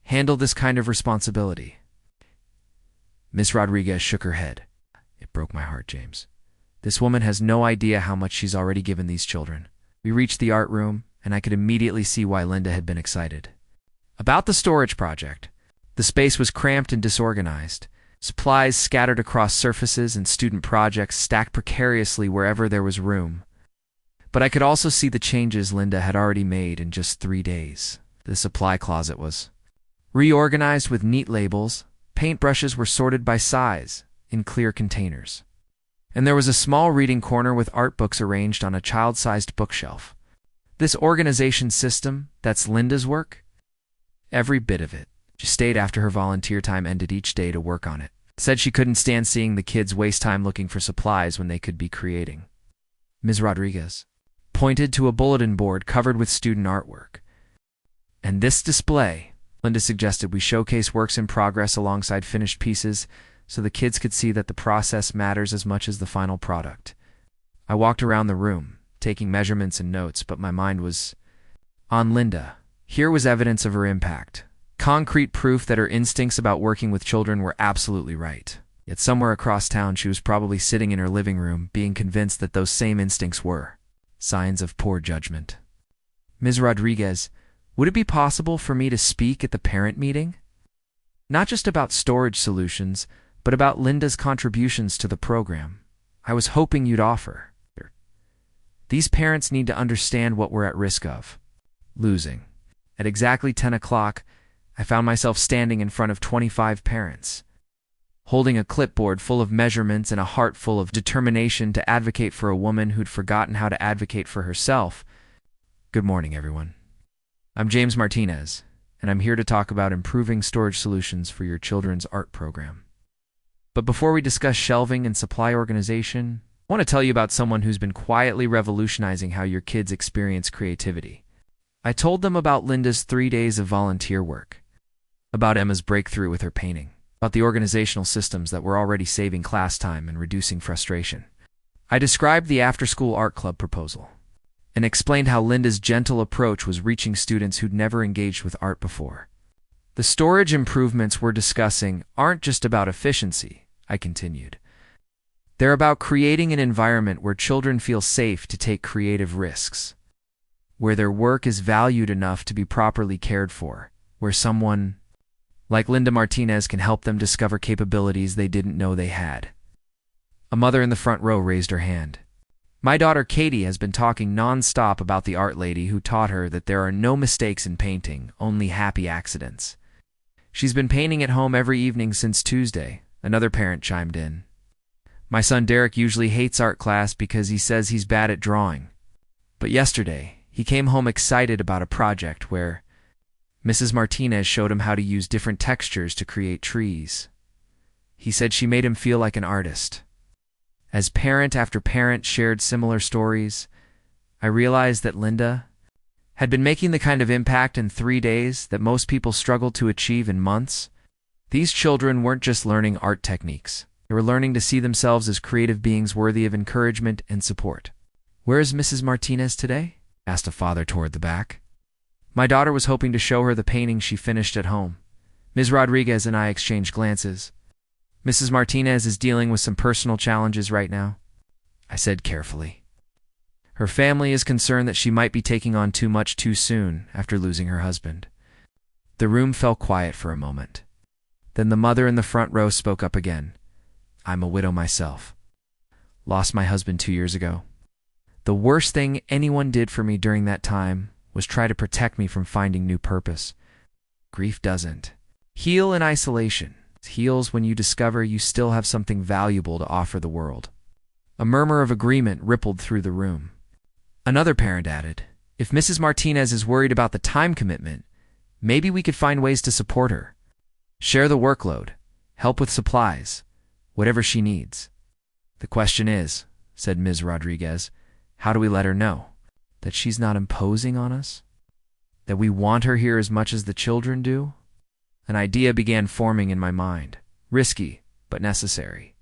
Speaker 1: handle this kind of responsibility. Miss Rodriguez shook her head. It broke my heart, James. This woman has no idea how much she's already given these children. We reached the art room, and I could immediately see why Linda had been excited. About the storage project, the space was cramped and disorganized. Supplies scattered across surfaces and student projects stacked precariously wherever there was room. But I could also see the changes Linda had already made in just 3 days. The supply closet was reorganized with neat labels, paintbrushes were sorted by size, in clear containers. And there was a small reading corner with art books arranged on a child-sized bookshelf. This organization system, that's Linda's work? Every bit of it. She stayed after her volunteer time ended each day to work on it. Said she couldn't stand seeing the kids waste time looking for supplies when they could be creating. Ms. Rodriguez pointed to a bulletin board covered with student artwork. And this display, Linda suggested we showcase works in progress alongside finished pieces so the kids could see that the process matters as much as the final product. I walked around the room, taking measurements and notes, but my mind was on Linda. Here was evidence of her impact. Concrete proof that her instincts about working with children were absolutely right. Yet somewhere across town she was probably sitting in her living room, being convinced that those same instincts were signs of poor judgment. Ms. Rodriguez, would it be possible for me to speak at the parent meeting? Not just about storage solutions, but about Linda's contributions to the program. I was hoping you'd offer. These parents need to understand what we're at risk of losing. At exactly 10 o'clock, I found myself standing in front of 25 parents, holding a clipboard full of measurements and a heart full of determination to advocate for a woman who'd forgotten how to advocate for herself. Good morning, everyone. I'm James Martinez, and I'm here to talk about improving storage solutions for your children's art program. But before we discuss shelving and supply organization, I want to tell you about someone who's been quietly revolutionizing how your kids experience creativity. I told them about Linda's 3 days of volunteer work, about Emma's breakthrough with her painting, about the organizational systems that were already saving class time and reducing frustration. I described the after-school art club proposal and explained how Linda's gentle approach was reaching students who'd never engaged with art before. The storage improvements we're discussing aren't just about efficiency, I continued. They're about creating an environment where children feel safe to take creative risks, where their work is valued enough to be properly cared for, where someone like Linda Martinez can help them discover capabilities they didn't know they had. A mother in the front row raised her hand. My daughter Katie has been talking non-stop about the art lady who taught her that there are no mistakes in painting, only happy accidents. She's been painting at home every evening since Tuesday, another parent chimed in. My son Derek usually hates art class because he says he's bad at drawing. But yesterday, he came home excited about a project where Mrs. Martinez showed him how to use different textures to create trees. He said she made him feel like an artist. As parent after parent shared similar stories, I realized that Linda had been making the kind of impact in 3 days that most people struggle to achieve in months. These children weren't just learning art techniques. They were learning to see themselves as creative beings worthy of encouragement and support. "Where is Mrs. Martinez today?" asked a father toward the back. My daughter was hoping to show her the painting she finished at home. Ms. Rodriguez and I exchanged glances. "Mrs. Martinez is dealing with some personal challenges right now," I said carefully. "Her family is concerned that she might be taking on too much too soon after losing her husband." The room fell quiet for a moment. Then the mother in the front row spoke up again. "I'm a widow myself. Lost my husband 2 years ago. The worst thing anyone did for me during that time was try to protect me from finding new purpose. Grief doesn't heal in isolation. It heals when you discover you still have something valuable to offer the world." A murmur of agreement rippled through the room. Another parent added, "If Mrs. Martinez is worried about the time commitment, maybe we could find ways to support her. Share the workload, help with supplies, whatever she needs." "The question is," said Ms. Rodriguez, "how do we let her know that she's not imposing on us? That we want her here as much as the children do?" An idea began forming in my mind. Risky, but necessary.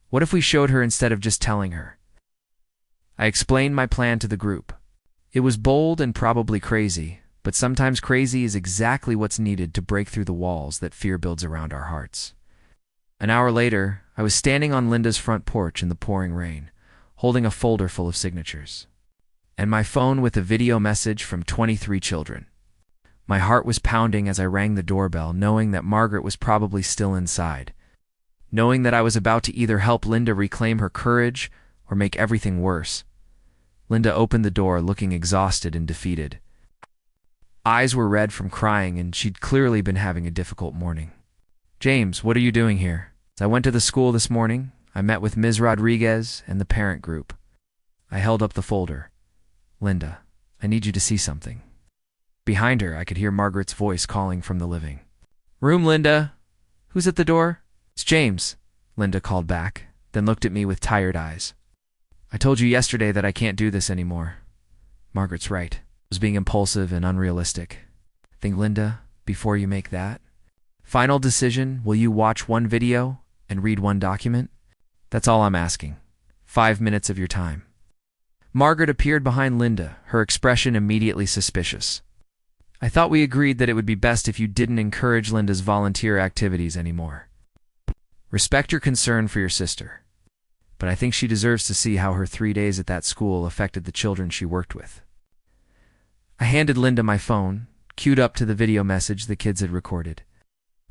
Speaker 1: What if we showed her instead of just telling her? I explained my plan to the group. It was bold and probably crazy, but sometimes crazy is exactly what's needed to break through the walls that fear builds around our hearts. An hour later, I was standing on Linda's front porch in the pouring rain, holding a folder full of signatures, and my phone with a video message from 23 children. My heart was pounding as I rang the doorbell, knowing that Margaret was probably still inside, knowing that I was about to either help Linda reclaim her courage or make everything worse. Linda opened the door looking exhausted and defeated. Eyes were red from crying, and she'd clearly been having a difficult morning. "James, what are you doing here?" "I went to the school this morning. I met with Ms. Rodriguez and the parent group." I held up the folder. "Linda, I need you to see something." Behind her, I could hear Margaret's voice calling from the living room. "Linda, who's at the door?" "It's James," Linda called back, then looked at me with tired eyes. "I told you yesterday that I can't do this anymore. Margaret's right. I was being impulsive and unrealistic. Think, Linda, before you make that final decision, will you watch one video and read one document? That's all I'm asking. 5 minutes of your time." Margaret appeared behind Linda, her expression immediately suspicious. "I thought we agreed that it would be best if you didn't encourage Linda's volunteer activities anymore. Respect your concern for your sister, but I think she deserves to see how her 3 days at that school affected the children she worked with." I handed Linda my phone, queued up to the video message the kids had recorded.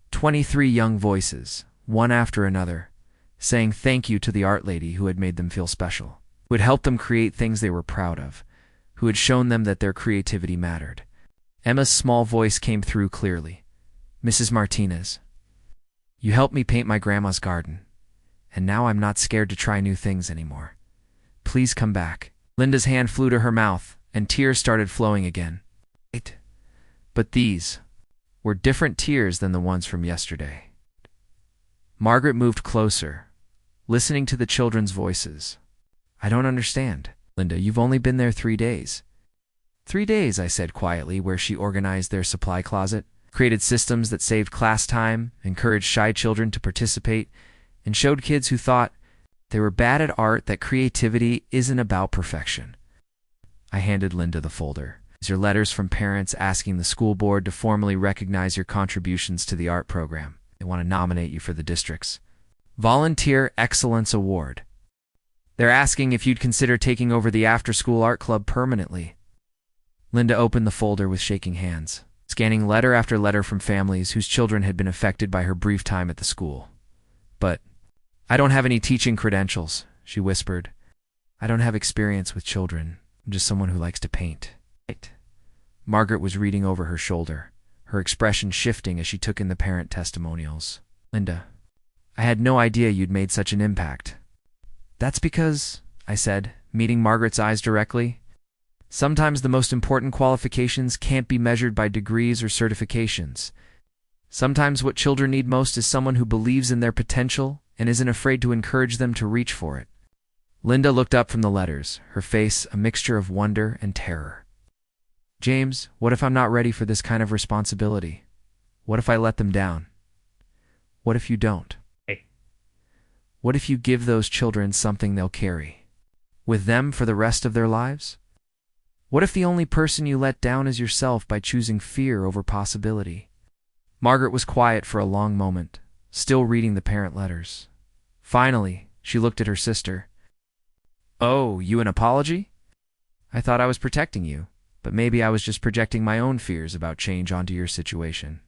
Speaker 1: 23 young voices, one after another, saying thank you to the art lady who had made them feel special, who had helped them create things they were proud of, who had shown them that their creativity mattered. Emma's small voice came through clearly. "Mrs. Martinez, you helped me paint my grandma's garden, and now I'm not scared to try new things anymore. Please come back." Linda's hand flew to her mouth, and tears started flowing again. But these were different tears than the ones from yesterday. Margaret moved closer, listening to the children's voices. "I don't understand. Linda, you've only been there 3 days. 3 days, I said quietly, where she organized their supply closet, created systems that saved class time, encouraged shy children to participate, and showed kids who thought they were bad at art that creativity isn't about perfection." I handed Linda the folder. "These are letters from parents asking the school board to formally recognize your contributions to the art program. They want to nominate you for the district's Volunteer Excellence Award. They're asking if you'd consider taking over the after-school art club permanently." Linda opened the folder with shaking hands, scanning letter after letter from families whose children had been affected by her brief time at the school. "But I don't have any teaching credentials, she whispered. I don't have experience with children. I'm just someone who likes to paint. Margaret was reading over her shoulder, her expression shifting as she took in the parent testimonials. Linda, I had no idea you'd made such an impact. That's because, I said, meeting Margaret's eyes directly, sometimes the most important qualifications can't be measured by degrees or certifications. Sometimes what children need most is someone who believes in their potential and isn't afraid to encourage them to reach for it. Linda looked up from the letters, her face a mixture of wonder and terror. James, what if I'm not ready for this kind of responsibility? What if I let them down? What if you don't? What if you give those children something they'll carry with them for the rest of their lives? What if the only person you let down is yourself by choosing fear over possibility? Margaret was quiet for a long moment, still reading the parent letters. Finally, she looked at her sister. Oh, you an apology? I thought I was protecting you, but maybe I was just projecting my own fears about change onto your situation.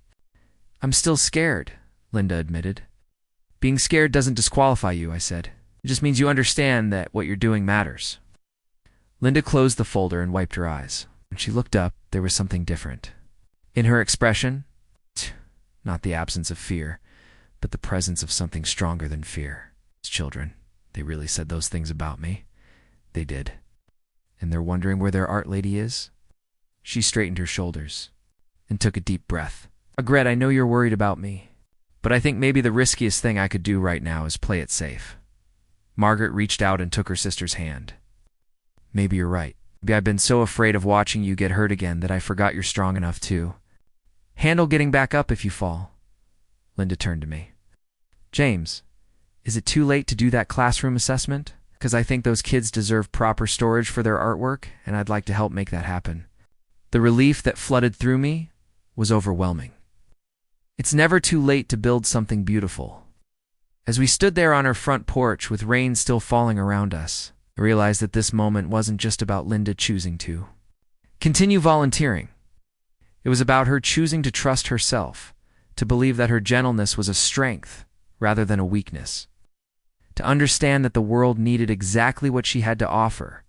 Speaker 1: I'm still scared, Linda admitted. Being scared doesn't disqualify you, I said. It just means you understand that what you're doing matters. Linda closed the folder and wiped her eyes. When she looked up, there was something different. In her expression, not the absence of fear, but the presence of something stronger than fear. As children, they really said those things about me. They did. And they're wondering where their art lady is? She straightened her shoulders and took a deep breath. Margaret, I know you're worried about me, but I think maybe the riskiest thing I could do right now is play it safe. Margaret reached out and took her sister's hand. Maybe you're right. Maybe I've been so afraid of watching you get hurt again that I forgot you're strong enough to handle getting back up if you fall. Linda turned to me. James, is it too late to do that classroom assessment? Because I think those kids deserve proper storage for their artwork, and I'd like to help make that happen. The relief that flooded through me was overwhelming. It's never too late to build something beautiful. As we stood there on our front porch with rain still falling around us, I realized that this moment wasn't just about Linda choosing to continue volunteering. It was about her choosing to trust herself, to believe that her gentleness was a strength rather than a weakness, to understand that the world needed exactly what she had to offer.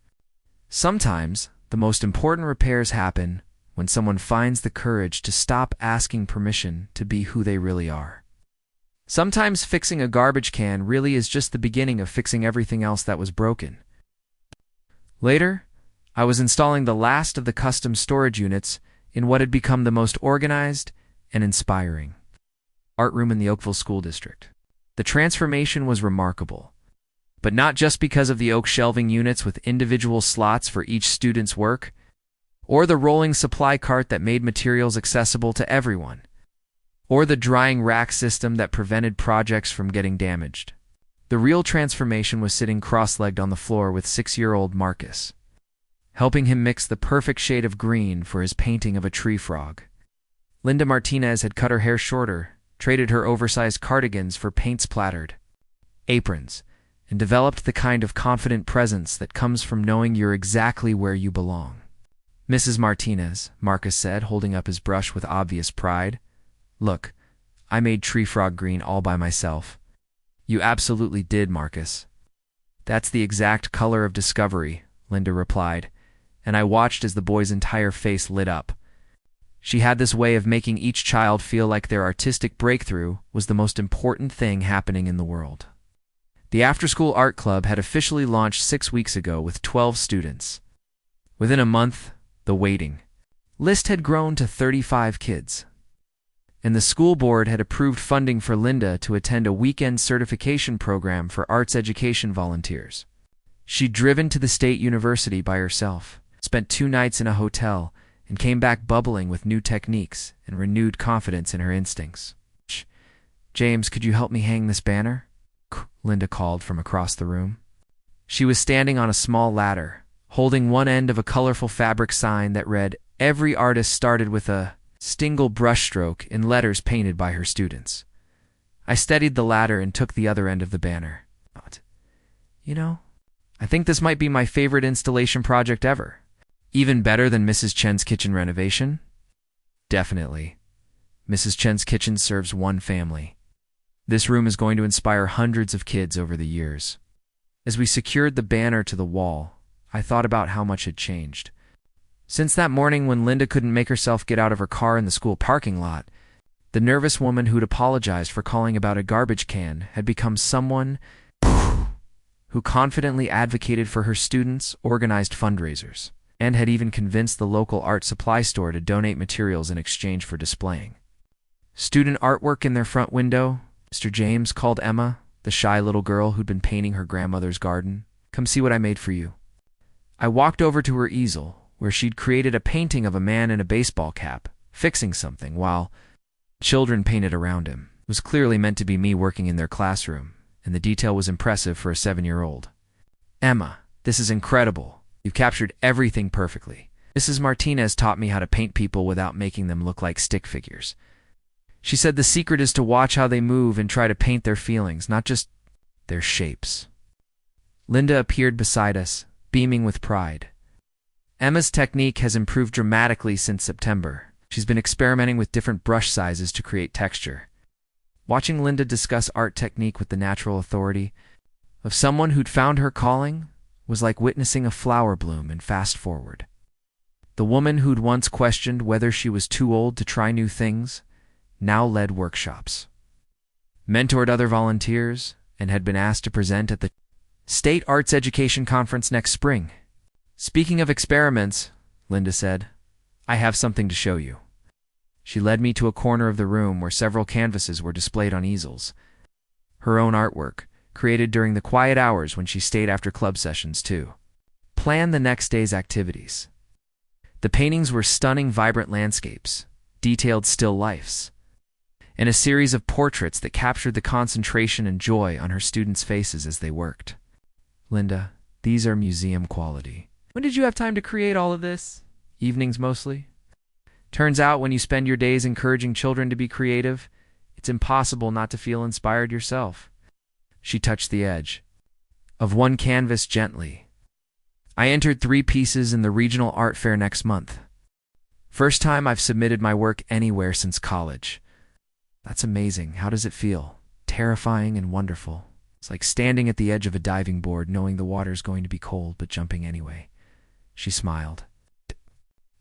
Speaker 1: Sometimes, the most important repairs happen when someone finds the courage to stop asking permission to be who they really are. Sometimes fixing a garbage can really is just the beginning of fixing everything else that was broken. Later, I was installing the last of the custom storage units in what had become the most organized and inspiring art room in the Oakville School District. The transformation was remarkable, but not just because of the oak shelving units with individual slots for each student's work, or the rolling supply cart that made materials accessible to everyone, or the drying rack system that prevented projects from getting damaged. The real transformation was sitting cross-legged on the floor with 6-year-old Marcus, helping him mix the perfect shade of green for his painting of a tree frog. Linda Martinez had cut her hair shorter, traded her oversized cardigans for paint-splattered aprons, and developed the kind of confident presence that comes from knowing you're exactly where you belong. Mrs. Martinez, Marcus said, holding up his brush with obvious pride. Look, I made tree frog green all by myself. You absolutely did, Marcus. That's the exact color of discovery, Linda replied, and I watched as the boy's entire face lit up. She had this way of making each child feel like their artistic breakthrough was the most important thing happening in the world. The after-school art club had officially launched 6 weeks ago with 12 students. Within a month, the waiting list had grown to 35 kids, and the school board had approved funding for Linda to attend a weekend certification program for arts education volunteers. She'd driven to the state university by herself, spent 2 nights in a hotel, and came back bubbling with new techniques and renewed confidence in her instincts. James, could you help me hang this banner? Linda called from across the room. She was standing on a small ladder, holding one end of a colorful fabric sign that read, "Every artist started with a single brushstroke," in letters painted by her students. I steadied the ladder and took the other end of the banner. You know, I think this might be my favorite installation project ever. Even better than Mrs. Chen's kitchen renovation? Definitely. Mrs. Chen's kitchen serves one family. This room is going to inspire hundreds of kids over the years. As we secured the banner to the wall, I thought about how much had changed. Since that morning when Linda couldn't make herself get out of her car in the school parking lot, the nervous woman who'd apologized for calling about a garbage can had become someone who confidently advocated for her students, organized fundraisers, and had even convinced the local art supply store to donate materials in exchange for displaying student artwork in their front window. Mr. James called Emma, the shy little girl who'd been painting her grandmother's garden. "Come see what I made for you." I walked over to her easel, where she'd created a painting of a man in a baseball cap, fixing something, while children painted around him. It was clearly meant to be me working in their classroom, and the detail was impressive for a 7-year-old. "Emma, this is incredible. You've captured everything perfectly. Mrs. Martinez taught me how to paint people without making them look like stick figures. She said the secret is to watch how they move and try to paint their feelings, not just their shapes." Linda appeared beside us, beaming with pride. Emma's technique has improved dramatically since September. She's been experimenting with different brush sizes to create texture. Watching Linda discuss art technique with the natural authority of someone who'd found her calling was like witnessing a flower bloom and fast forward. The woman who'd once questioned whether she was too old to try new things now led workshops, mentored other volunteers, and had been asked to present at the State Arts Education Conference next spring. "Speaking of experiments," Linda said, "I have something to show you." She led me to a corner of the room where several canvases were displayed on easels. Her own artwork, created during the quiet hours when she stayed after club sessions to plan the next day's activities. The paintings were stunning, vibrant landscapes, detailed still lifes, and a series of portraits that captured the concentration and joy on her students' faces as they worked. "Linda, these are museum quality. When did you have time to create all of this?" "Evenings mostly. Turns out when you spend your days encouraging children to be creative, it's impossible not to feel inspired yourself." She touched the edge of one canvas gently. "I entered 3 pieces in the regional art fair next month. First time I've submitted my work anywhere since college." "That's amazing. How does it feel?" "Terrifying and wonderful. It's like standing at the edge of a diving board knowing the water's going to be cold but jumping anyway." She smiled.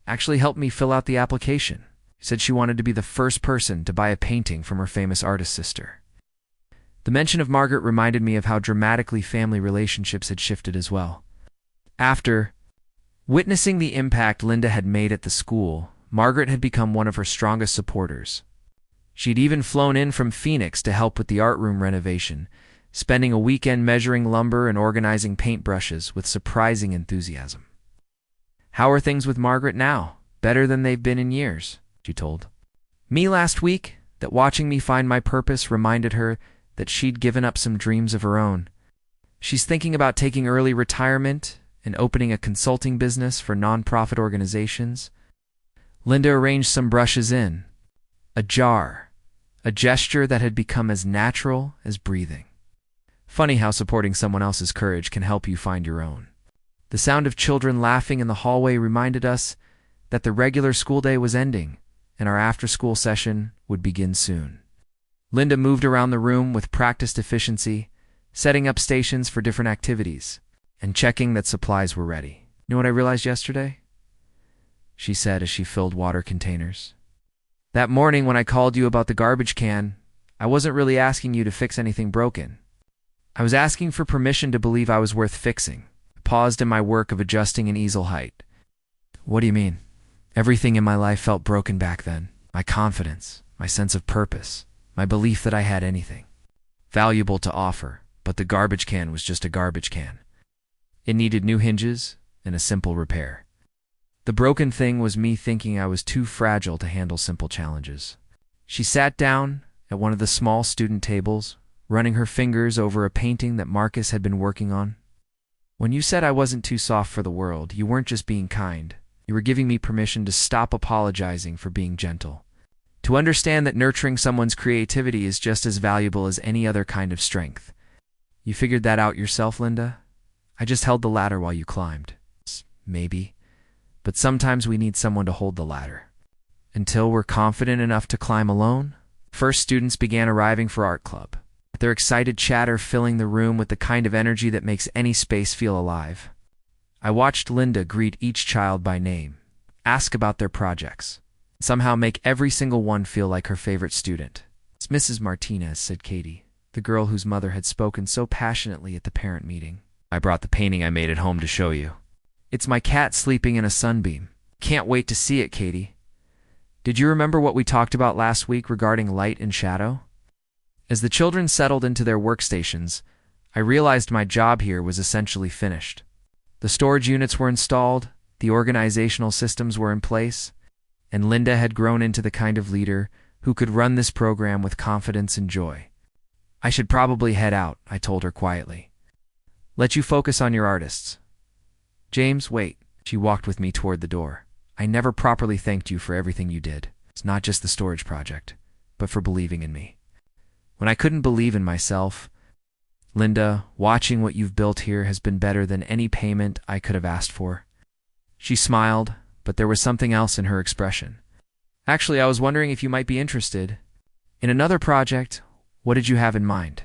Speaker 1: "Actually helped me fill out the application. Said she wanted to be the first person to buy a painting from her famous artist sister." The mention of Margaret reminded me of how dramatically family relationships had shifted as well. After witnessing the impact Linda had made at the school, Margaret had become one of her strongest supporters. She'd even flown in from Phoenix to help with the art room renovation, spending a weekend measuring lumber and organizing paintbrushes with surprising enthusiasm. "How are things with Margaret now?" "Better than they've been in years," she told me last week, that watching me find my purpose reminded her that she'd given up some dreams of her own. She's thinking about taking early retirement and opening a consulting business for nonprofit organizations. Linda arranged some brushes in a jar, a gesture that had become as natural as breathing. Funny how supporting someone else's courage can help you find your own. The sound of children laughing in the hallway reminded us that the regular school day was ending and our after-school session would begin soon. Linda moved around the room with practiced efficiency, setting up stations for different activities and checking that supplies were ready. "You know what I realized yesterday?" she said as she filled water containers. "That morning when I called you about the garbage can, I wasn't really asking you to fix anything broken. I was asking for permission to believe I was worth fixing." I paused in my work of adjusting an easel height. "What do you mean?" "Everything in my life felt broken back then. My confidence, my sense of purpose, my belief that I had anything valuable to offer, but the garbage can was just a garbage can. It needed new hinges and a simple repair. The broken thing was me thinking I was too fragile to handle simple challenges." She sat down at one of the small student tables, running her fingers over a painting that Marcus had been working on. "When you said I wasn't too soft for the world, you weren't just being kind. You were giving me permission to stop apologizing for being gentle. To understand that nurturing someone's creativity is just as valuable as any other kind of strength. You figured that out yourself, Linda? I just held the ladder while you climbed." "Maybe. But sometimes we need someone to hold the ladder. Until we're confident enough to climb alone, First students began arriving for art club, their excited chatter filling the room with the kind of energy that makes any space feel alive. I watched Linda greet each child by name, ask about their projects, and somehow make every single one feel like her favorite student. "It's Mrs. Martinez," said Katie, the girl whose mother had spoken so passionately at the parent meeting. "I brought the painting I made at home to show you. It's my cat sleeping in a sunbeam. Can't wait to see it, Katie. Did you remember what we talked about last week regarding light and shadow?" As the children settled into their workstations, I realized my job here was essentially finished. The storage units were installed, the organizational systems were in place, and Linda had grown into the kind of leader who could run this program with confidence and joy. "I should probably head out," I told her quietly. "Let you focus on your artists." "James, wait." She walked with me toward the door. "I never properly thanked you for everything you did. It's not just the storage project, but for believing in me. When I couldn't believe in myself, Linda, watching what you've built here has been better than any payment I could have asked for." She smiled, but there was something else in her expression. "Actually, I was wondering if you might be interested in another project. What did you have in mind?"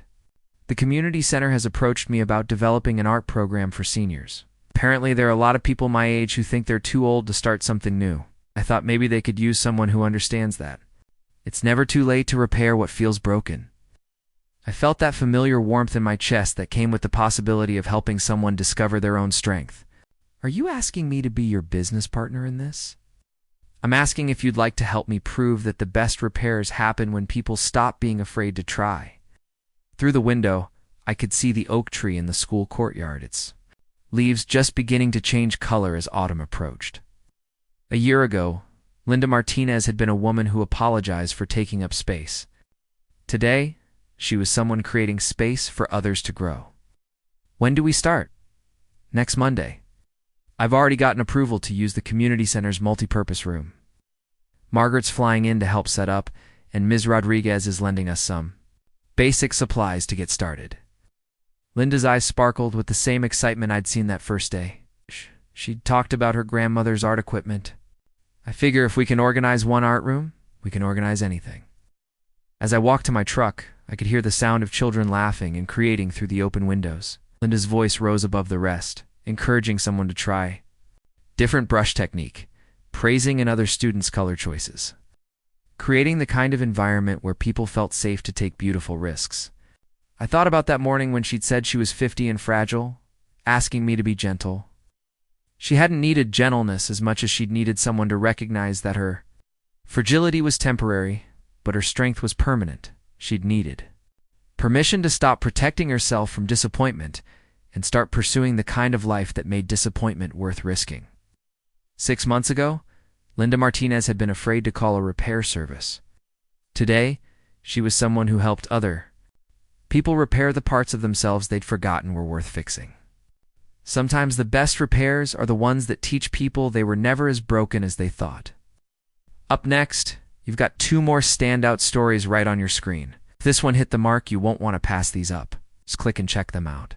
Speaker 1: "The community center has approached me about developing an art program for seniors. Apparently, there are a lot of people my age who think they're too old to start something new. I thought maybe they could use someone who understands that. It's never too late to repair what feels broken." I felt that familiar warmth in my chest that came with the possibility of helping someone discover their own strength. "Are you asking me to be your business partner in this?" "I'm asking if you'd like to help me prove that the best repairs happen when people stop being afraid to try." Through the window, I could see the oak tree in the school courtyard, its leaves just beginning to change color as autumn approached. A year ago, Linda Martinez had been a woman who apologized for taking up space. Today, she was someone creating space for others to grow. "When do we start?" "Next Monday. I've already gotten approval to use the community center's multipurpose room. Margaret's flying in to help set up, and Ms. Rodriguez is lending us some basic supplies to get started." Linda's eyes sparkled with the same excitement I'd seen that first day. She'd talked about her grandmother's art equipment. "I figure if we can organize one art room, we can organize anything." As I walked to my truck, I could hear the sound of children laughing and creating through the open windows. Linda's voice rose above the rest, encouraging someone to try different brush technique, praising another student's color choices, creating the kind of environment where people felt safe to take beautiful risks. I thought about that morning when she'd said she was 50 and fragile, asking me to be gentle. She hadn't needed gentleness as much as she'd needed someone to recognize that her fragility was temporary, but her strength was permanent. She'd needed permission to stop protecting herself from disappointment and start pursuing the kind of life that made disappointment worth risking. 6 months ago, Linda Martinez had been afraid to call a repair service. Today, she was someone who helped other people repair the parts of themselves they'd forgotten were worth fixing. Sometimes the best repairs are the ones that teach people they were never as broken as they thought. Up next, you've got 2 more standout stories right on your screen. If this one hit the mark, you won't want to pass these up. Just click and check them out.